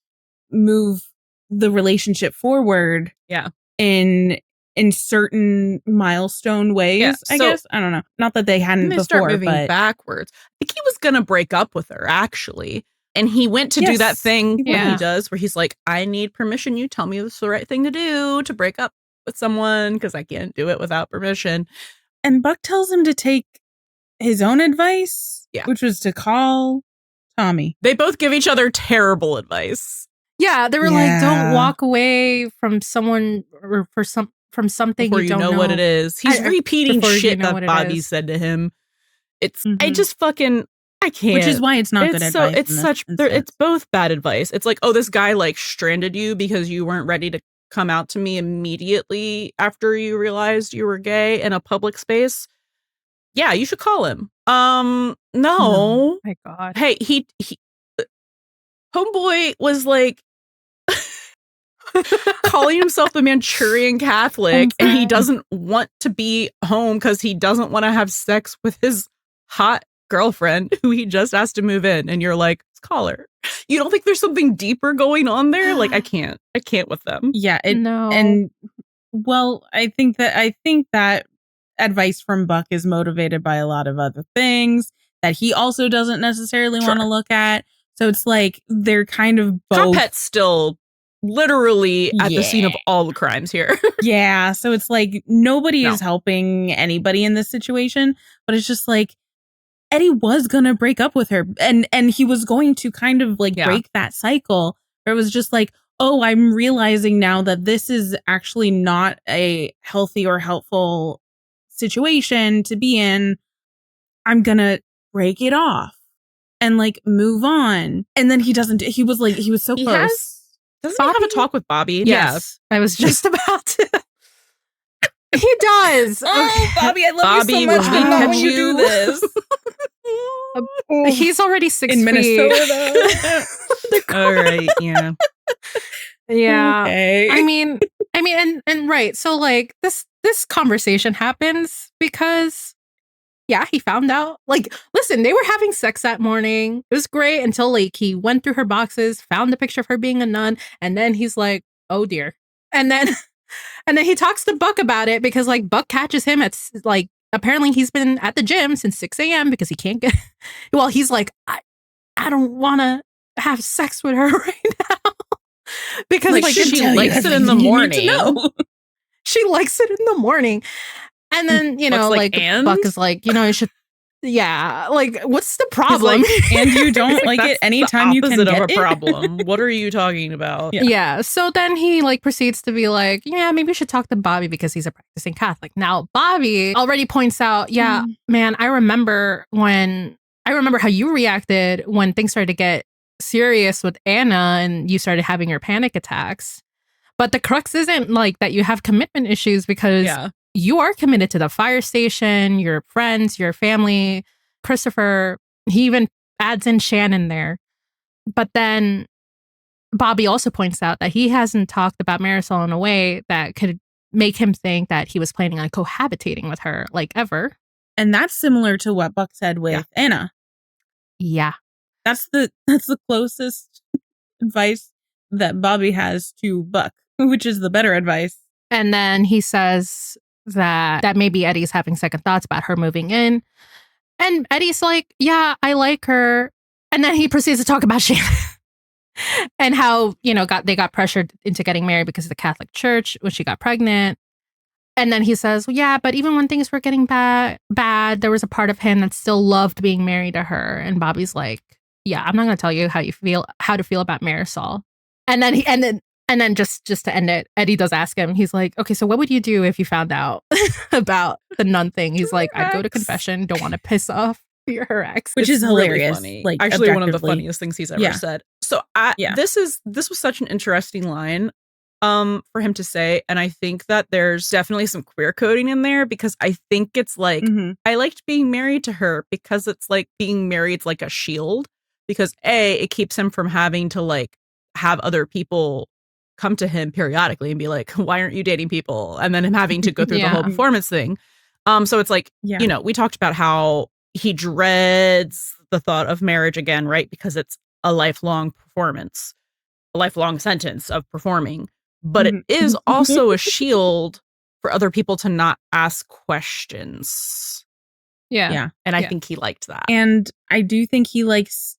move the relationship forward. Yeah. In certain milestone ways, Yeah, I guess. I don't know. Not that they hadn't they before, start moving but backwards. I think he was gonna break up with her, actually. And he went to do that thing he does where he's like, I need permission. You tell me this is the right thing to do to break up with someone because I can't do it without permission. And Buck tells him to take his own advice, which was to call Tommy. They both give each other terrible advice. Yeah, they were like, don't walk away from someone or from something before you don't know what it is. He's repeating shit that Bobby said to him. It's I just fucking I can't. Which is why it's not good advice. It's both bad advice. It's like, oh, this guy like stranded you because you weren't ready to come out to me immediately after you realized you were gay in a public space. Yeah, you should call him. No. Oh my God. Hey, he homeboy was like calling himself a Manchurian Catholic, and he doesn't want to be home because he doesn't want to have sex with his hot girlfriend who he just asked to move in. And you're like, let's call her. You don't think there's something deeper going on there? Like, I can't with them. Yeah. No. And well, I think that advice from Buck is motivated by a lot of other things that he also doesn't necessarily want to look at. So it's like they're kind of both. CompHet's still literally at the scene of all the crimes here. Yeah. So it's like nobody is helping anybody in this situation, but it's just like Eddie was going to break up with her and he was going to kind of like break that cycle. Where it was just like, oh, I'm realizing now that this is actually not a healthy or helpful situation to be in. I'm going to break it off and like move on. And then he doesn't. He was so close. Doesn't he have a talk with Bobby? Yes. I was just about to. He does. Oh, Bobby, I love you so much. Bobby, when you do this. He's already 6 in feet. Minnesota. All right, yeah. Yeah. Okay. I mean, and right. So like this conversation happens because he found out. Like, listen, they were having sex that morning. It was great until like he went through her boxes, found the picture of her being a nun, and then he's like, oh dear. And then he talks to Buck about it because like Buck catches him at like apparently he's been at the gym since 6 a.m. because he can't get well, he's like, I don't wanna have sex with her right now. Because like she likes it in the morning. She likes it in the morning. And then, you know, like Buck is like, you know, you should, like, what's the problem? Like, and you don't like it anytime you can get of a problem. What are you talking about? Yeah. So then he like proceeds to be like, yeah, maybe we should talk to Bobby because he's a practicing Catholic. Now, Bobby already points out, man, I remember how you reacted when things started to get serious with Anna and you started having your panic attacks. But the crux isn't like that you have commitment issues because you are committed to the fire station, your friends, your family, Christopher. He even adds in Shannon there. But then Bobby also points out that he hasn't talked about Marisol in a way that could make him think that he was planning on cohabitating with her, like ever. And that's similar to what Buck said with Anna. Yeah. That's the closest advice that Bobby has to Buck, which is the better advice. And then he says that maybe Eddie's having second thoughts about her moving in. And Eddie's like, yeah, I like her. And then he proceeds to talk about Shannon and how, you know, they got pressured into getting married because of the Catholic Church when she got pregnant. And then he says, well, yeah, but even when things were getting bad, there was a part of him that still loved being married to her. And Bobby's like, yeah, I'm not going to tell you how to feel about Marisol. And then just to end it, Eddie does ask him, he's like, okay, so what would you do if you found out about the nun thing? He's like, I'd go to confession, don't want to piss off her ex. Which is hilarious. Really funny. Like, actually one of the funniest things he's ever said. So this was such an interesting line for him to say. And I think that there's definitely some queer coding in there because I think it's like, I liked being married to her because it's like being married's like a shield because it keeps him from having to like have other people come to him periodically and be like, why aren't you dating people? And then him having to go through the whole performance thing. So it's like, you know, we talked about how he dreads the thought of marriage again, right? Because it's a lifelong performance, a lifelong sentence of performing. But it is also a shield for other people to not ask questions. Yeah. And I think he liked that. And I do think he likes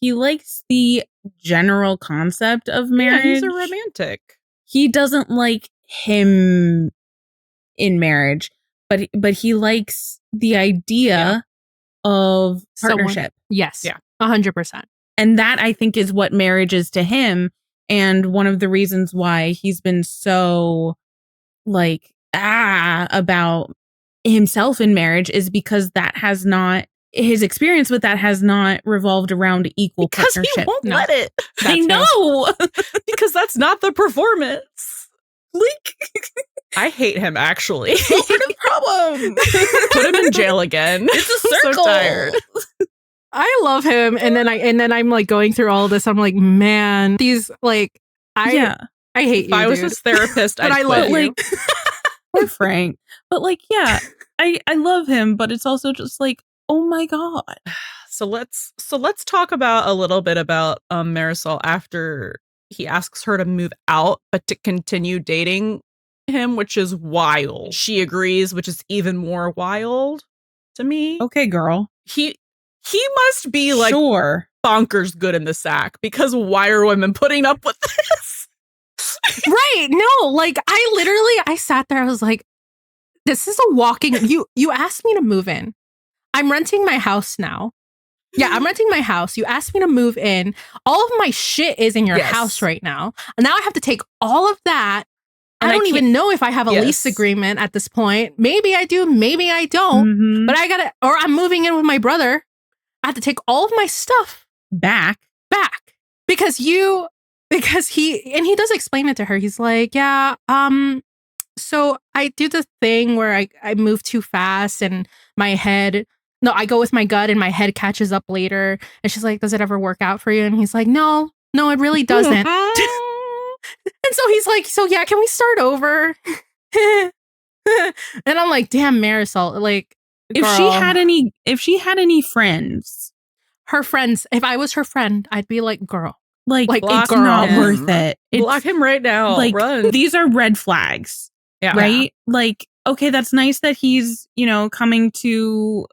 the general concept of marriage. Yeah, he's a romantic. He doesn't like him in marriage, but he likes the idea of partnership. Yes. Yeah. 100%. And that, I think, is what marriage is to him. And one of the reasons why he's been so about himself in marriage is because his experience with that has not revolved around equal partnership. Because he won't let it. I know. Because that's not the performance. I hate him, actually. What a problem. Put him in jail again. It's a circle. I'm so tired. I love him, and then I'm like going through all this. I'm like, man, these I hate you. If I was dude. his therapist, but I'd I love quit. you. Poor Frank. But I love him, but it's also just oh my God. So let's talk about a little bit about Marisol after he asks her to move out, but to continue dating him, which is wild. She agrees, which is even more wild to me. Okay, girl. He must be sure. Bonkers good in the sack, because why are women putting up with this? Right. No, I sat there. I was like, this is a walking. You asked me to move in. I'm renting my house now. Yeah, I'm renting my house. You asked me to move in. All of my shit is in your house right now. And now I have to take all of that. And I don't even know if I have a lease agreement at this point. Maybe I do. Maybe I don't. But I'm moving in with my brother. I have to take all of my stuff back because he does explain it to her. He's like, yeah, so I do the thing where I move too fast and I go with my gut and my head catches up later. And she's like, does it ever work out for you? And he's like, no, it really doesn't. And so he's like, so yeah, can we start over? And I'm like, damn, Marisol, if she had any friends, her friends, if I was her friend, I'd be like, girl, it's not worth it. Block him right now. Run. These are red flags. Yeah. Right? Okay, that's nice that he's, coming to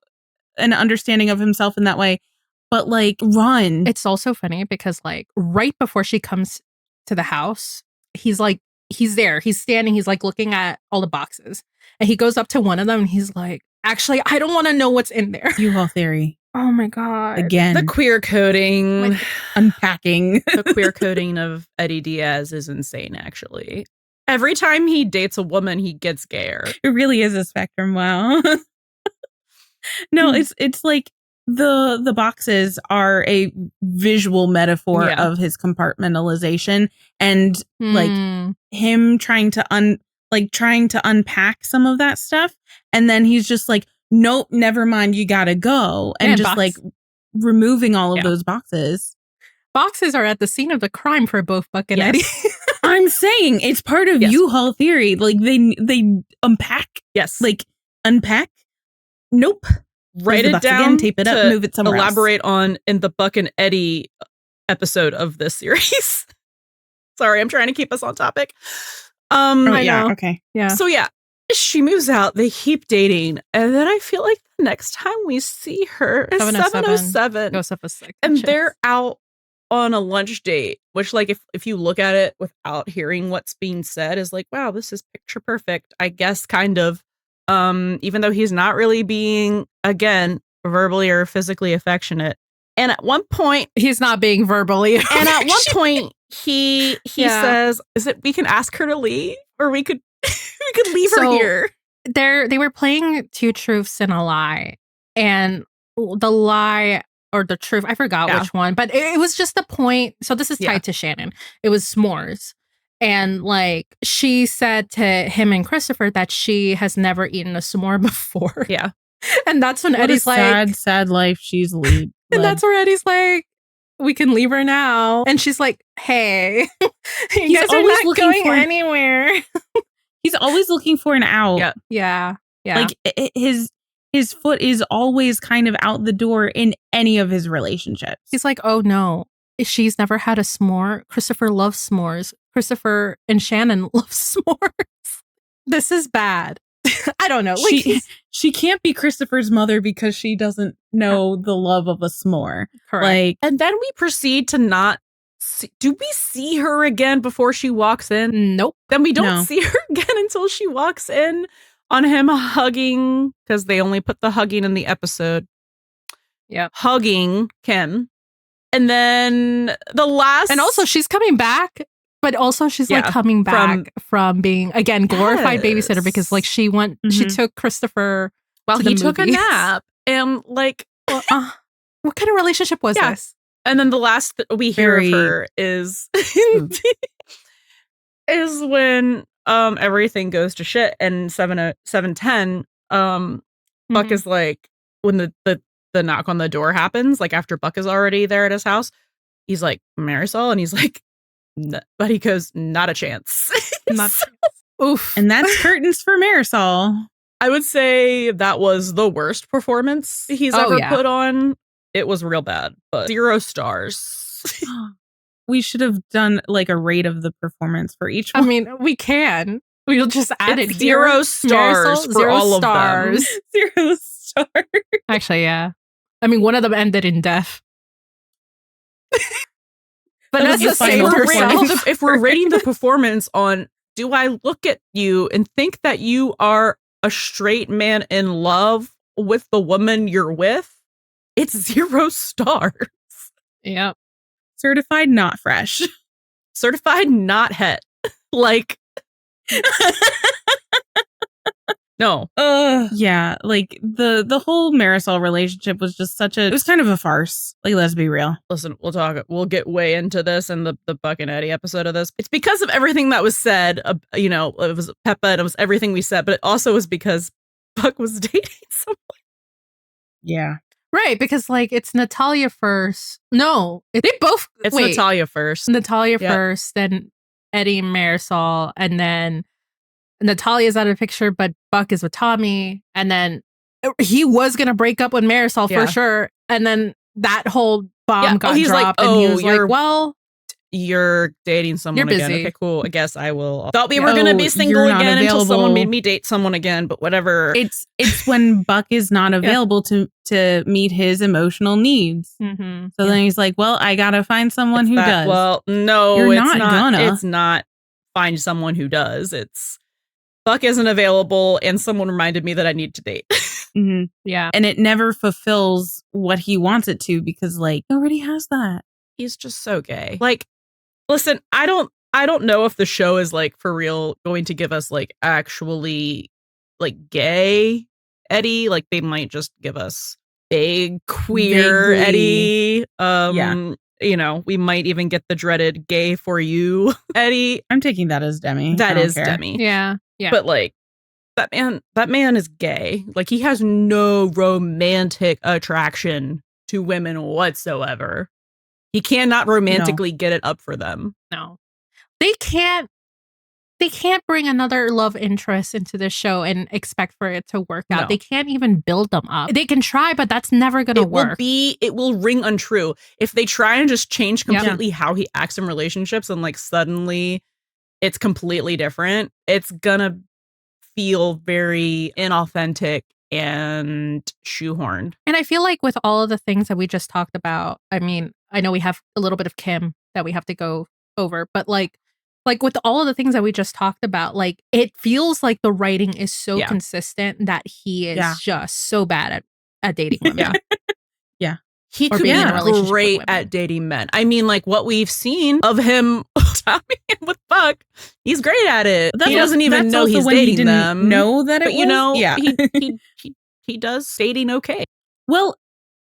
an understanding of himself in that way. But run. It's also funny because right before she comes to the house, he's there. He's standing. He's looking at all the boxes. And he goes up to one of them and he's like, actually, I don't want to know what's in there. U-Haul theory. Oh my God. Again. The queer coding. Unpacking. The queer coding of Eddie Diaz is insane, actually. Every time he dates a woman, he gets gayer. It really is a spectrum. Wow. No, it's like the boxes are a visual metaphor of his compartmentalization and him trying to unpack some of that stuff. And then he's just like, nope, never mind, you gotta go. And just removing all of those boxes. Boxes are at the scene of the crime for both Buck and Eddie. I'm saying it's part of U-Haul theory. They unpack. Yes. Unpack. Nope. Write it down. Again, tape it up. Move it somewhere. Elaborate on in the Buck and Eddie episode of this series. Sorry, I'm trying to keep us on topic. I know. Okay. Yeah. So she moves out. They keep dating, and then I feel like the next time we see her is 707. Goes up a 6. And they're out on a lunch date, which if you look at it without hearing what's being said is wow, this is picture perfect, I guess, kind of. Even though he's not really being, again, verbally or physically affectionate. And at one point he's not being verbally and at one point he says, is it we can ask her to leave, or we could leave her here. They were playing 2 truths and a lie, and the lie or the truth, I forgot which one, but it was just the point. So this is tied to Shannon. It was s'mores. And she said to him and Christopher that she has never eaten a s'more before. Yeah. And that's when Eddie's sad life she's lead. And that's where Eddie's like, we can leave her now. And she's like, hey, you guys are not going anywhere. He's always looking for an out. Yeah. His his foot is always kind of out the door in any of his relationships. He's like, oh no, she's never had a s'more. Christopher loves s'mores. Christopher and Shannon love s'mores. This is bad. I don't know. Like she can't be Christopher's mother because she doesn't know the love of a s'more. Correct. Like, and then we proceed to not see, do we see her again before she walks in? Nope. Then we don't see her again until she walks in on him hugging, because they only put the hugging in the episode. Yeah. Hugging Kim. And then the last... And also she's coming back, but also she's like coming back from being, again, glorified babysitter, because like she took Christopher while he took a nap. And like... what kind of relationship was this? And then the last we hear of her is... is when everything goes to shit, and 7:10 Buck is like, when the knock on the door happens, like after Buck is already there at his house, he's like, Marisol, and he's like, but he goes, not a chance. Oof. And that's curtains for Marisol. I would say that was the worst performance he's ever put on. It was real bad, but 0 stars. We should have done like a rate of the performance for each one. I mean, we can. We'll just add it. 0 stars for 0 all stars. of them. 0 stars. Actually, yeah. I mean, one of them ended in death. Vanessa saved herself. If we're rating the performance on, do I look at you and think that you are a straight man in love with the woman you're with? It's 0 stars. Yep. Certified not fresh. Certified not het. Like, no. Yeah, like the whole Marisol relationship was just it was kind of a farce. Like, let's be real. Listen, we'll get way into this in the Buck and Eddie episode of this. It's because of everything that was said, it was Peppa and it was everything we said, but it also was because Buck was dating someone. Yeah. Right, because like it's Natalia first. No, it's Natalia first. Natalia first, then Eddie and Marisol, and then Natalia's out of the picture, but Buck is with Tommy, and then he was gonna break up with Marisol for sure, and then that whole bomb got dropped, and he was like, "Well, you're dating someone you're again. busy. Okay, cool. I guess I will. Thought we were gonna be single again until someone made me date someone again, but whatever." It's when Buck is not available to meet his emotional needs. Mm-hmm. So then he's like, "Well, I gotta find someone who does." Well, no, You're it's not gonna. It's not find someone who does. It's Buck isn't available, and someone reminded me that I need to date. Mm-hmm. Yeah, and it never fulfills what he wants it to, because like he already has that. He's just so gay. Like, listen, I don't know if the show is like for real going to give us like actually like gay Eddie. Like, they might just give us big queer Eddie. We might even get the dreaded gay for you Eddie. I'm taking that as Demi. That is Demi. Yeah. But like that man is gay. Like, he has no romantic attraction to women whatsoever. He cannot romantically get it up for them. No. They can't bring another love interest into this show and expect for it to work out. No. They can't even build them up. They can try, but that's never going to work. It will ring untrue. If they try and just change completely how he acts in relationships, and like suddenly it's completely different, it's gonna feel very inauthentic and shoehorned. And I feel like with all of the things that we just talked about, I mean, I know we have a little bit of Kim that we have to go over, but like with all of the things that we just talked about, like it feels like the writing is so consistent that he is just so bad at dating women. Yeah. He could be great at dating men. I mean, like what we've seen of him with Buck, he's great at it. He doesn't even know he's dating them. Know that it was, he does dating okay. Well,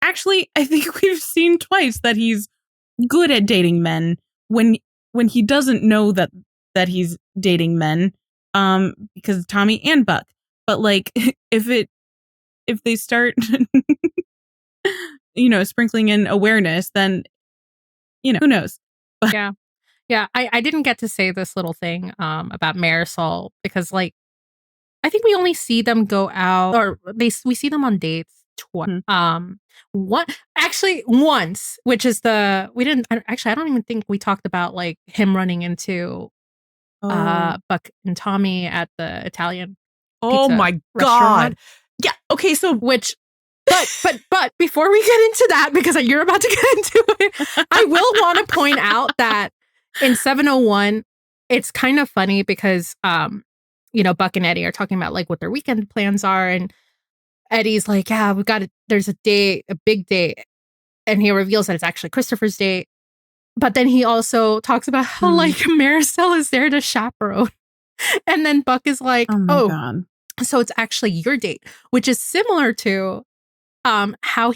actually, I think we've seen twice that he's good at dating men when he doesn't know that he's dating men, because Tommy and Buck. But like, if they start sprinkling in awareness, then who knows. But yeah I didn't get to say this little thing about Marisol, because like I think we only see them go out, or we see them on dates once, which is I don't even think we talked about like him running into Buck and Tommy at the Italian pizza my restaurant. God. Yeah. Okay. So but before we get into that, because you're about to get into it, I will want to point out that in 701, it's kind of funny because Buck and Eddie are talking about like what their weekend plans are, and Eddie's like, yeah, there's a date, a big date, and he reveals that it's actually Christopher's date. But then he also talks about how like Marisol is there to chaperone. And then Buck is like, God. So it's actually your date, which is similar to how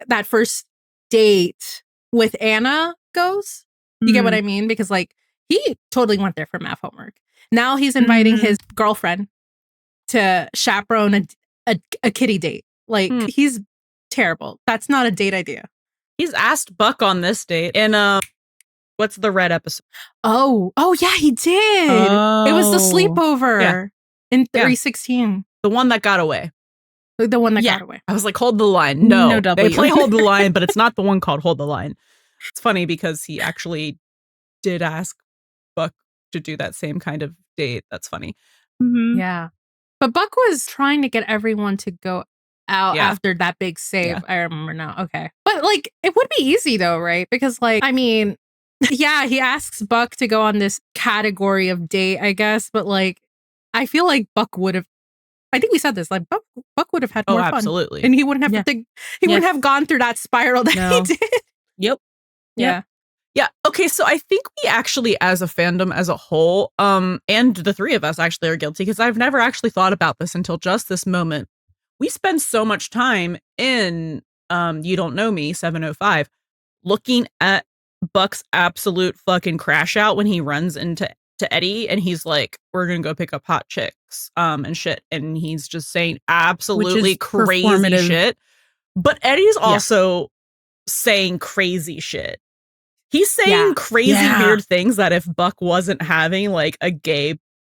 that first date with Anna goes. You get what I mean? Because like he totally went there for math homework. Now he's inviting his girlfriend to chaperone a kiddie date. Like he's terrible. That's not a date idea. He's asked Buck on this date in what's the red episode? Oh yeah, he did. It was the sleepover in 316. The one that got away. The one that got away. I was like, hold the line. No W. They play hold the line, but it's not the one called Hold the Line. It's funny because he actually did ask Buck to do that same kind of date. That's funny. Yeah. But Buck was trying to get everyone to go out after that big save. I remember now. Okay. But like, it would be easy though, right? Because like, I mean, he asks Buck to go on this category of date, I guess. But like, I feel like Buck would have, I think we said this, like Buck would have had more fun. Absolutely. And he wouldn't have wouldn't have gone through that spiral that he did. Yep. Yeah. Yeah. Okay. So I think we actually, as a fandom as a whole, and the three of us actually are guilty because I've never actually thought about this until just this moment. We spend so much time in You Don't Know Me 705 looking at Buck's absolute fucking crash out when he runs into Eddie and he's like, we're gonna go pick up hot chicks and shit, and he's just saying absolutely crazy shit. But Eddie's also saying crazy shit. He's saying crazy weird things that if Buck wasn't having like a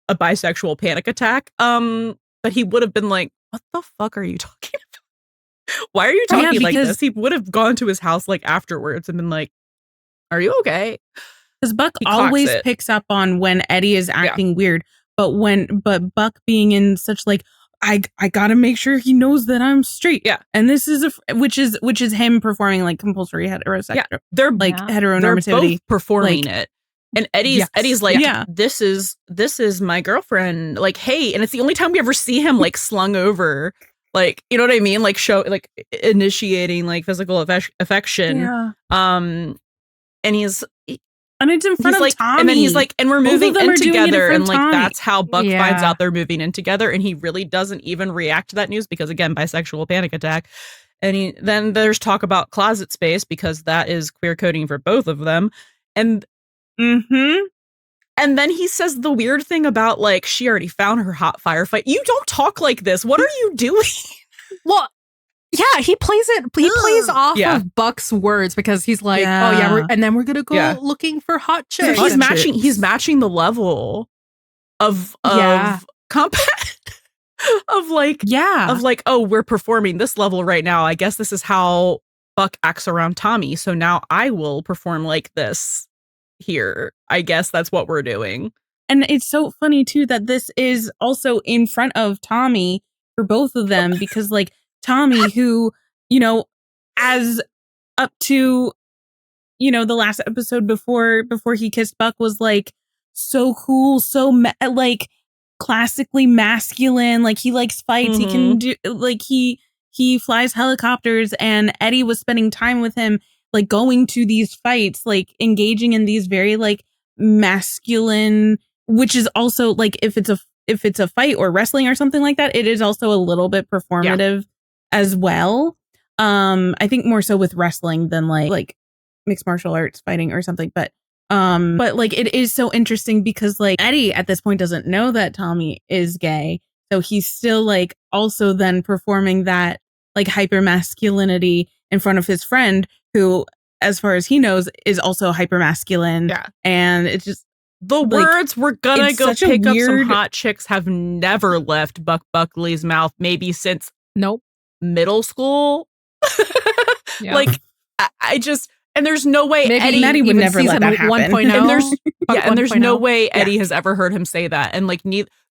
bisexual panic attack, but he would have been like, what the fuck are you talking about? Why are you talking like this? He would have gone to his house like afterwards and been like, are you okay? Because Buck always picks up on when Eddie is acting weird, but Buck being in such like, I gotta make sure he knows that I'm straight. Yeah. And this is which is him performing like compulsory heterosexual. Yeah. They're like heteronormativity. They're both performing it. And Eddie's like, this is my girlfriend. Like, hey, and it's the only time we ever see him like slung over. Like, you know what I mean? Like initiating like physical affection. Yeah. And it's in front of Tommy. And then he's like, and we're moving in together. And like, that's how Buck finds out they're moving in together. And he really doesn't even react to that news because, again, bisexual panic attack. And then there's talk about closet space because that is queer coding for both of them. And and then he says the weird thing about like, she already found her hot firefight. You don't talk like this. What are you doing? Well, yeah, he plays plays off of Buck's words because he's like, and then we're gonna go looking for hot chicks. He's matching the level of CompHet of like, oh, we're performing this level right now. I guess this is how Buck acts around Tommy. So now I will perform like this here. I guess that's what we're doing. And it's so funny too that this is also in front of Tommy for both of them because like Tommy, who, as up to, the last episode before he kissed Buck was like so cool, so like classically masculine, like he likes fights, he can do like he flies helicopters, and Eddie was spending time with him, like going to these fights, like engaging in these very like masculine, which is also like if it's a fight or wrestling or something like that, it is also a little bit performative as well. I think more so with wrestling than like mixed martial arts fighting or something, but like it is so interesting because like Eddie at this point doesn't know that Tommy is gay, so he's still like also then performing that like hyper masculinity in front of his friend who, as far as he knows, is also hyper masculine. And it's just The Like, words "we're gonna it's go such a pick up some weird- hot chicks" have never left Buck Buckley's mouth, maybe since Nope. middle school. Yeah. Like, I just, and there's no way Maybe Eddie Maddie would even never let season that happen. 1.0. And there's Buck and there's no 1.0. way Yeah. Eddie has ever heard him say that. And like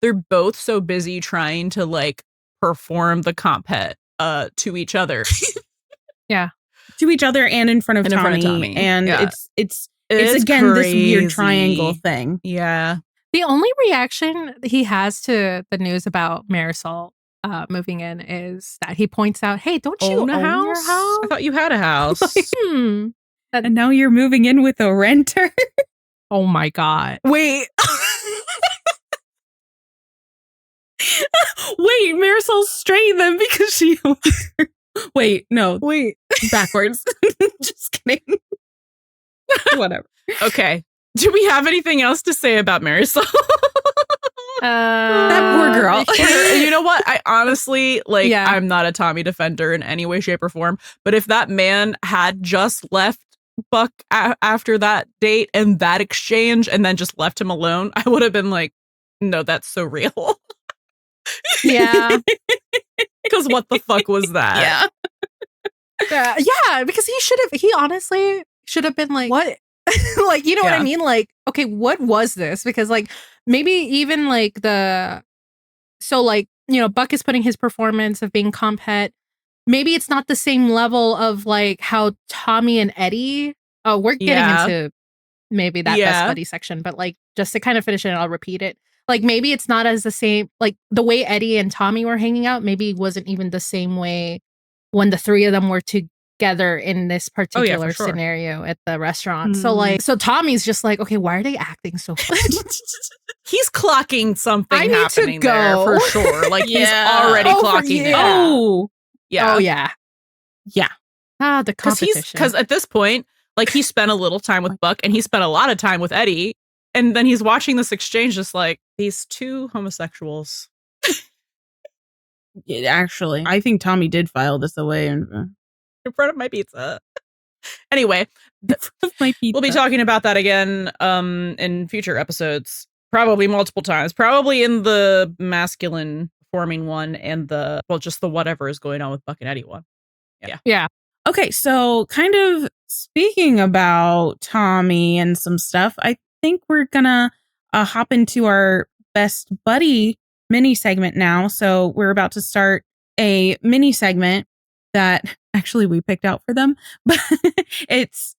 they're both so busy trying to like perform the CompHet to each other. to each other and in front of And in Tommy. front of Tommy. And Yeah. it's again this weird crazy. triangle thing. Yeah. The only reaction he has to the news about Marisol moving in is that he points out, "Hey, don't you Own a own house? your house?" I thought you had a house. And now you're moving in with a renter. Oh my god! Wait. Wait, Marisol's straight then because she Wait, no, Wait. backwards. Just kidding. Whatever. Okay. Do we have anything else to say about Marisol? That poor girl. You know what? I honestly, like, Yeah. I'm not a Tommy defender in any way, shape, or form. But if that man had just left Buck after that date and that exchange and then just left him alone, I would have been like, no, that's so real. Yeah. Because what the fuck was that? Yeah, because he honestly should have been like, what? Like, you know what I Yeah. mean? Like, okay, what was this? Because like maybe even like Buck is putting his performance of being CompHet. Maybe it's not the same level of like how Tommy and Eddie. Oh, we're getting into maybe that best buddy section, but like just to kind of finish it, I'll repeat it. Like maybe it's not as the same, like the way Eddie and Tommy were hanging out, maybe wasn't even the same way when the three of them were together in this particular sure. scenario at the restaurant. So Tommy's just like, okay, why are they acting so funny? He's clocking something I need to happening there go. for sure. Like he's Yeah. already Oh, clocking it. yeah. Oh, Yeah. Oh yeah. Yeah. Ah, the competition. Because at this point, like he spent a little time with Buck and he spent a lot of time with Eddie. And then he's watching this exchange just like, these two homosexuals. actually, I think Tommy did file this away and In front of my pizza. Anyway, my pizza. we'll be talking about that again in future episodes. Probably multiple times. Probably in the masculine forming one and just the whatever is going on with Buck and Eddie one. yeah. Okay, so kind of speaking about Tommy and some stuff, I think we're gonna hop into our best buddy mini segment now. So we're about to start a mini segment that actually we picked out for them, but it's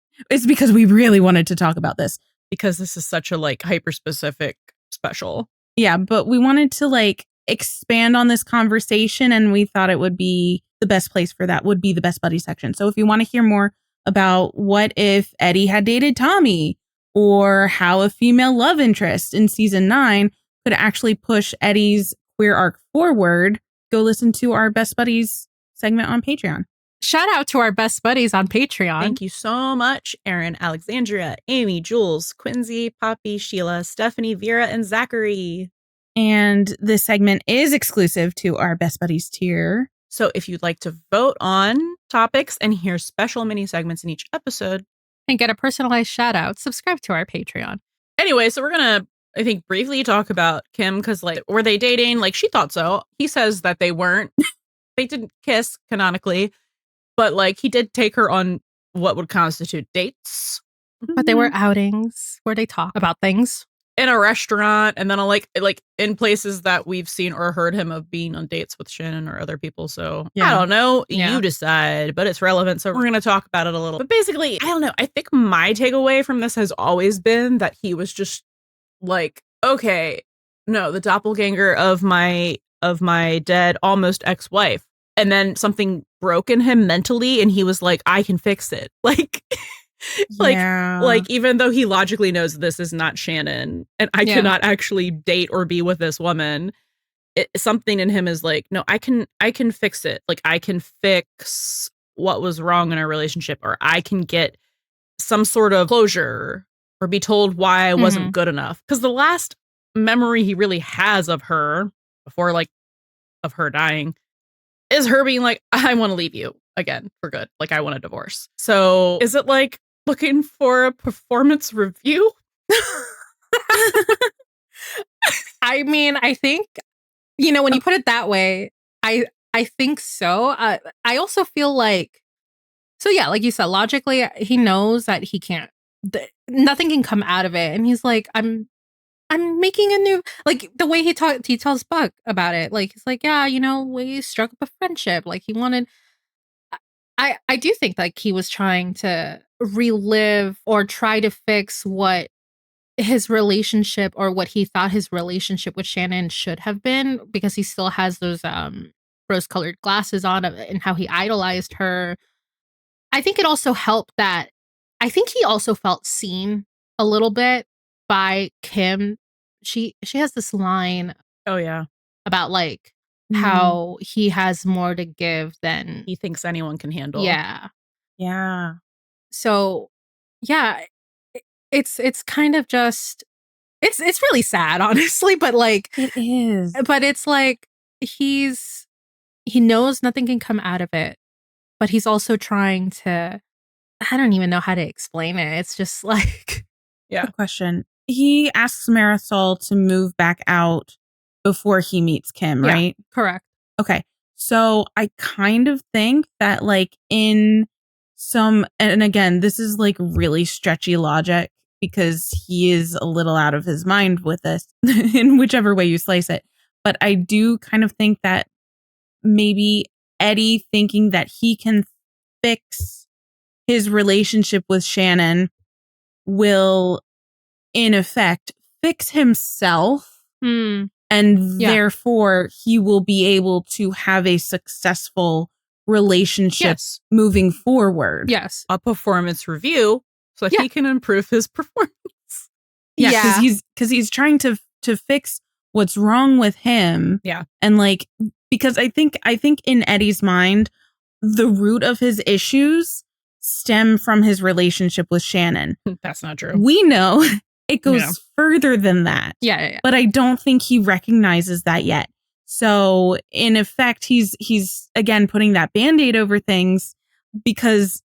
because we really wanted to talk about this. Because this is such a like hyper specific special. Yeah, but we wanted to like expand on this conversation, and we thought it would be the best place for that would be the best buddy section. So if you want to hear more about what if Eddie had dated Tommy, or how a female love interest in season 9 could actually push Eddie's queer arc forward, go listen to our best buddies segment on Patreon. Shout out to our best buddies on Patreon. Thank you so much, Erin, Alexandria, Amy, Jules, Quincy, Poppy, Sheila, Stephanie, Vera, and Zachary. And this segment is exclusive to our best buddies tier. So if you'd like to vote on topics and hear special mini segments in each episode. And get a personalized shout out, subscribe to our Patreon. Anyway, so we're going to, I think, briefly talk about Kim because, like, were they dating? Like, she thought so. He says that they weren't. They didn't kiss canonically, but, like, he did take her on what would constitute dates. But they were outings where they talk about things. In a restaurant, and then like in places that we've seen or heard him of being on dates with Shannon or other people. So I don't know. Yeah. You decide, but it's relevant. So we're going to talk about it a little. But basically, I don't know. I think my takeaway from this has always been that he was just like, okay, no, the doppelganger of my dead almost ex-wife. And then something broke in him mentally, and he was like, I can fix it. Like, even though he logically knows this is not Shannon and I cannot actually date or be with this woman, something in him is like, no, I can fix it. Like, I can fix what was wrong in our relationship, or I can get some sort of closure or be told why I wasn't good enough. Because the last memory he really has of her before, like, of her dying is her being like, I want to leave you again for good. Like, I want a divorce. So is it like looking for a performance review? I mean, I think, when you put it that way, I think so. I also feel like, so yeah, like you said, logically, he knows that he can't, nothing can come out of it. And he's like, I'm making a new, like the way he tells Buck about it. Like, he's like, yeah, we struck up a friendship. Like he wanted, I do think like he was trying to relive or try to fix what his relationship or what he thought his relationship with Shannon should have been, because he still has those rose-colored glasses on and how he idolized her. I think it also helped that I think he also felt seen a little bit by Kim. She has this line Oh, yeah. about like how he has more to give than he thinks anyone can handle. Yeah. Yeah. So, yeah, it's kind of just it's really sad, honestly, but like It is. but it's like he knows nothing can come out of it, but he's also trying to, I don't even know how to explain it. It's just like, yeah. Good question. He asks Marisol to move back out before he meets Kim, right? Correct. Okay. So I kind of think that like in some, and again, this is like really stretchy logic because he is a little out of his mind with this in whichever way you slice it. But I do kind of think that maybe Eddie thinking that he can fix his relationship with Shannon will in effect fix himself. And therefore, he will be able to have a successful relationship moving forward. Yes. A performance review so that he can improve his performance. Yeah, because he's trying to fix what's wrong with him. Yeah. And like, because I think in Eddie's mind, the root of his issues stem from his relationship with Shannon. That's not true. We know it goes further than that. Yeah. But I don't think he recognizes that yet. So in effect, he's again putting that Band-Aid over things because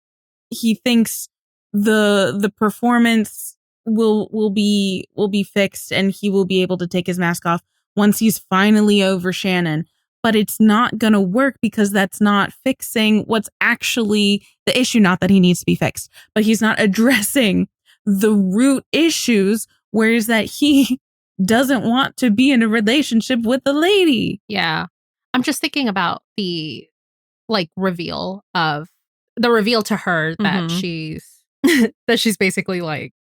he thinks the performance will be fixed and he will be able to take his mask off once he's finally over Shannon. But it's not going to work because that's not fixing what's actually the issue. Not that he needs to be fixed, but he's not addressing the root issues, whereas that he doesn't want to be in a relationship with a lady. Yeah. I'm just thinking about the like reveal to her that she's basically like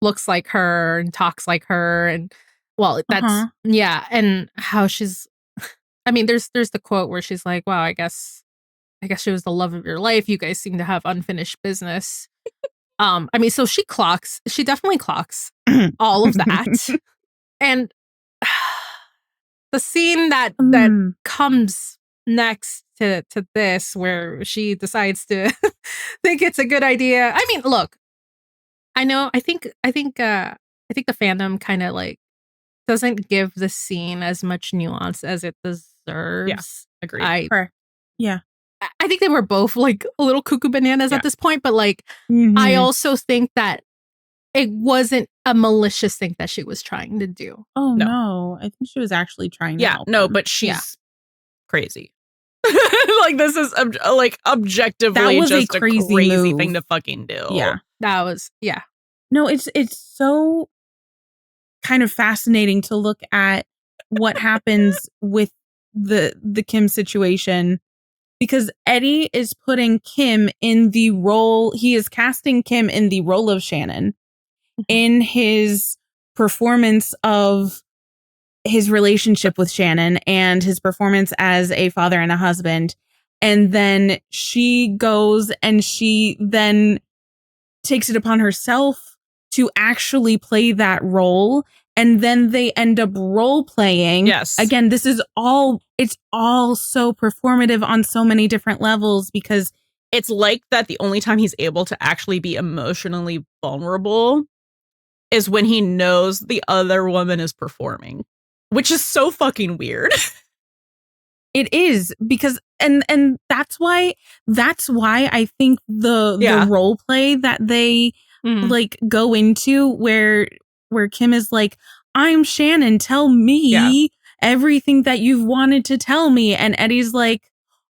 looks like her and talks like her, and well, that's and how she's, I mean, there's the quote where she's like, wow, I guess she was the love of your life. You guys seem to have unfinished business. I mean, so she definitely clocks all of that. And the scene that comes next to this, where she decides to think it's a good idea. I mean, look, I think the fandom kind of like doesn't give the scene as much nuance as it deserves. Yeah, agreed. Yeah. I think they were both like a little cuckoo bananas at this point, but like I also think that it wasn't a malicious thing that she was trying to do. Oh no. I think she was actually trying to help him. But she's crazy. Like this is like objectively just a crazy thing to fucking do. Yeah. That was No, it's so kind of fascinating to look at what happens with the Kim situation, because Eddie is putting Kim in the role, he is casting Kim in the role of Shannon in his performance of his relationship with Shannon and his performance as a father and a husband. And then she goes and she then takes it upon herself to actually play that role. And then they end up role playing. Yes. Again, it's all so performative on so many different levels, because it's like that the only time he's able to actually be emotionally vulnerable is when he knows the other woman is performing, which is so fucking weird. It is, because and that's why I think the role play that they like go into, where where Kim is like, I'm Shannon, tell me everything that you've wanted to tell me. And Eddie's like,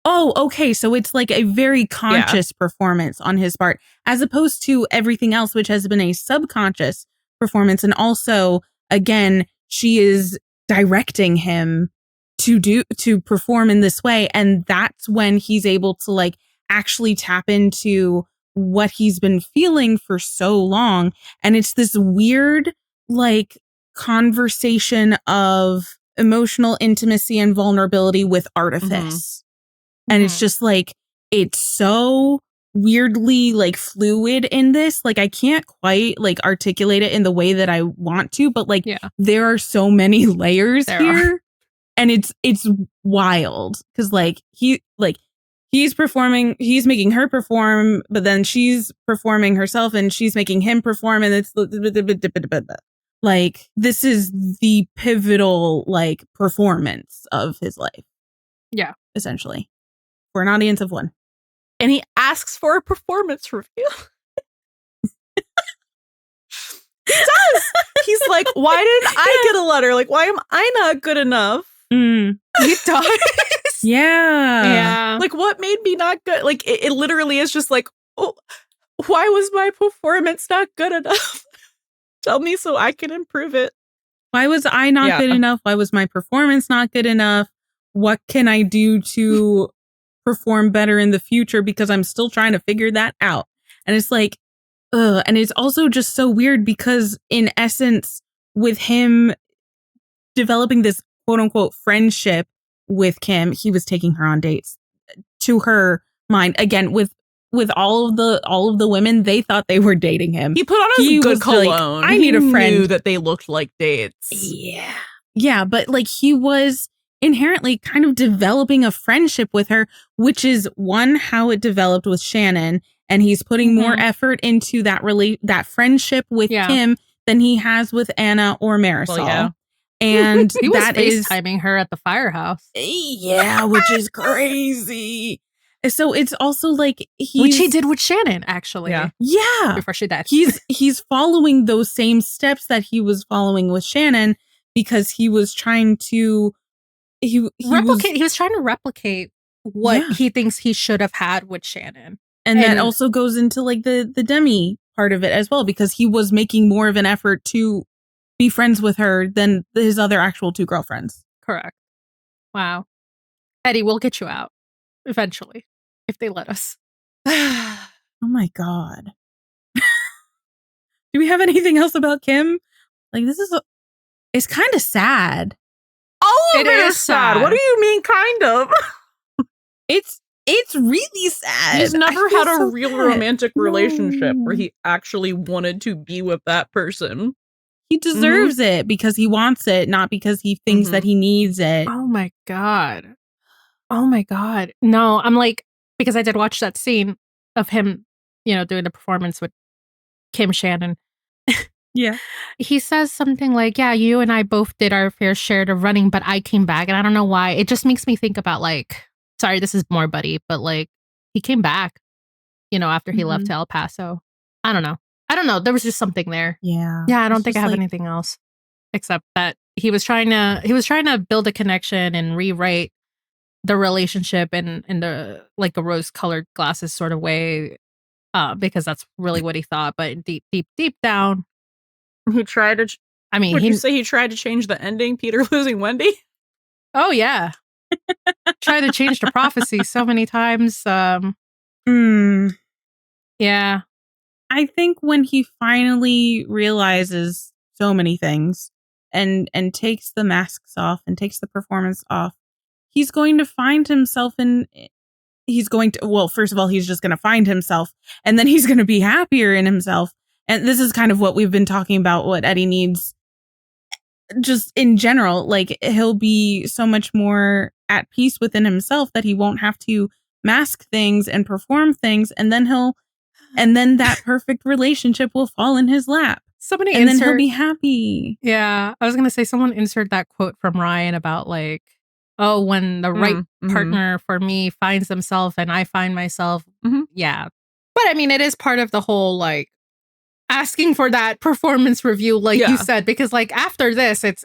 oh, okay. So it's like a very conscious performance on his part, as opposed to everything else, which has been a subconscious performance. And also, again, she is directing him to perform in this way. And that's when he's able to like actually tap into what he's been feeling for so long. And it's this weird, like, conversation of emotional intimacy and vulnerability with artifice. And it's just like, it's so weirdly like fluid in this. Like, I can't quite like articulate it in the way that I want to, but like there are so many layers here. And it's wild because like he's performing, he's making her perform, but then she's performing herself and she's making him perform. And it's like, this is the pivotal like performance of his life. Yeah. Essentially. For an audience of one. And he asks for a performance review. He does. He's like, why didn't I get a letter? Like, why am I not good enough? He does. Yeah. Like, what made me not good? Like, it literally is just like, oh, why was my performance not good enough? Tell me so I can improve it. Why was I not good enough? Why was my performance not good enough? What can I do to perform better in the future? Because I'm still trying to figure that out. And it's like, and it's also just so weird because in essence, with him developing this quote unquote friendship with Kim, he was taking her on dates. To her mind, again, with all of the women, they thought they were dating him. He put on his good cologne. Like, I need a friend. Knew that they looked like dates. Yeah, but like he was inherently kind of developing a friendship with her, which is one, how it developed with Shannon, and he's putting more effort into that friendship with Kim than he has with Anna or Marisol. Well, and he was that is FaceTiming her at the firehouse. Yeah, which is crazy. So it's also like which he did with Shannon, actually. Yeah. Before she died. He's following those same steps that he was following with Shannon because he was trying to he was trying to replicate what he thinks he should have had with Shannon. And that also goes into like the Demi part of it as well, because he was making more of an effort to be friends with her than his other actual two girlfriends. Correct. Wow. Eddie, we'll get you out eventually if they let us. Oh my God. Do we have anything else about Kim? Like, it's kind of sad. All of it is sad. What do you mean, kind of? It's really sad. He's never had a real romantic relationship where he actually wanted to be with that person. He deserves it because he wants it, not because he thinks that he needs it. Oh my God. Oh my God. No, I'm like, because I did watch that scene of him, doing the performance with Kim Shannon. Yeah. He says something like, yeah, you and I both did our fair share of running, but I came back. And I don't know why. It just makes me think about like, sorry, this is more Buddy, but like he came back, after he left to El Paso. I don't know. There was just something there. Yeah. Yeah. I don't think I have anything else except that he was trying to build a connection and rewrite the relationship in the like a rose colored glasses sort of way. Because that's really what he thought. But deep down, he tried to. Would you say he tried to change the ending? Peter losing Wendy. Oh yeah, tried to change the prophecy so many times. Yeah, I think when he finally realizes so many things and takes the masks off and takes the performance off, he's going to find himself first of all, he's just going to find himself, and then he's going to be happier in himself. And this is kind of what we've been talking about, what Eddie needs just in general. Like, he'll be so much more at peace within himself that he won't have to mask things and perform things. And then that perfect relationship will fall in his lap. Then he'll be happy. Yeah. I was going to say, someone insert that quote from Ryan about like, oh, when the right partner for me finds themselves and I find myself. Yeah. But I mean, it is part of the whole, like, asking for that performance review, like Yeah. you said, because like after this, it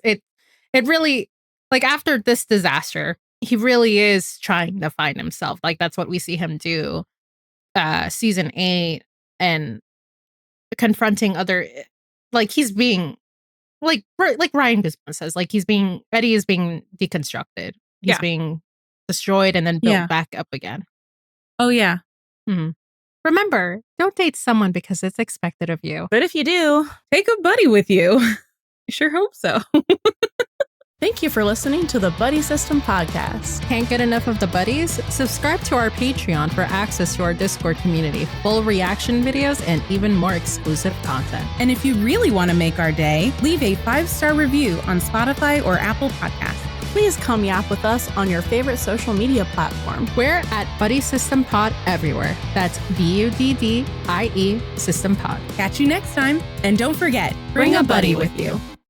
really, like after this disaster, he really is trying to find himself. Like that's what we see him do season 8 and confronting other, like he's being like Ryan Guzman says, like Eddie is being deconstructed. He's Yeah. being destroyed and then built Yeah. back up again. Oh, yeah. Remember, don't date someone because it's expected of you. But if you do, Take a buddy with you. I sure hope so. thank you for listening to the Buddie System podcast. Can't get enough of the buddies? Subscribe to our Patreon for access to our Discord community, full reaction videos, and even more exclusive content. And if you really want to make our day, leave a 5-star review on Spotify or Apple Podcasts. Please come yap with us on your favorite social media platform. We're at Buddie System Pod everywhere. That's BUDDIE System Pod. Catch you next time. And don't forget, Bring a buddy with you.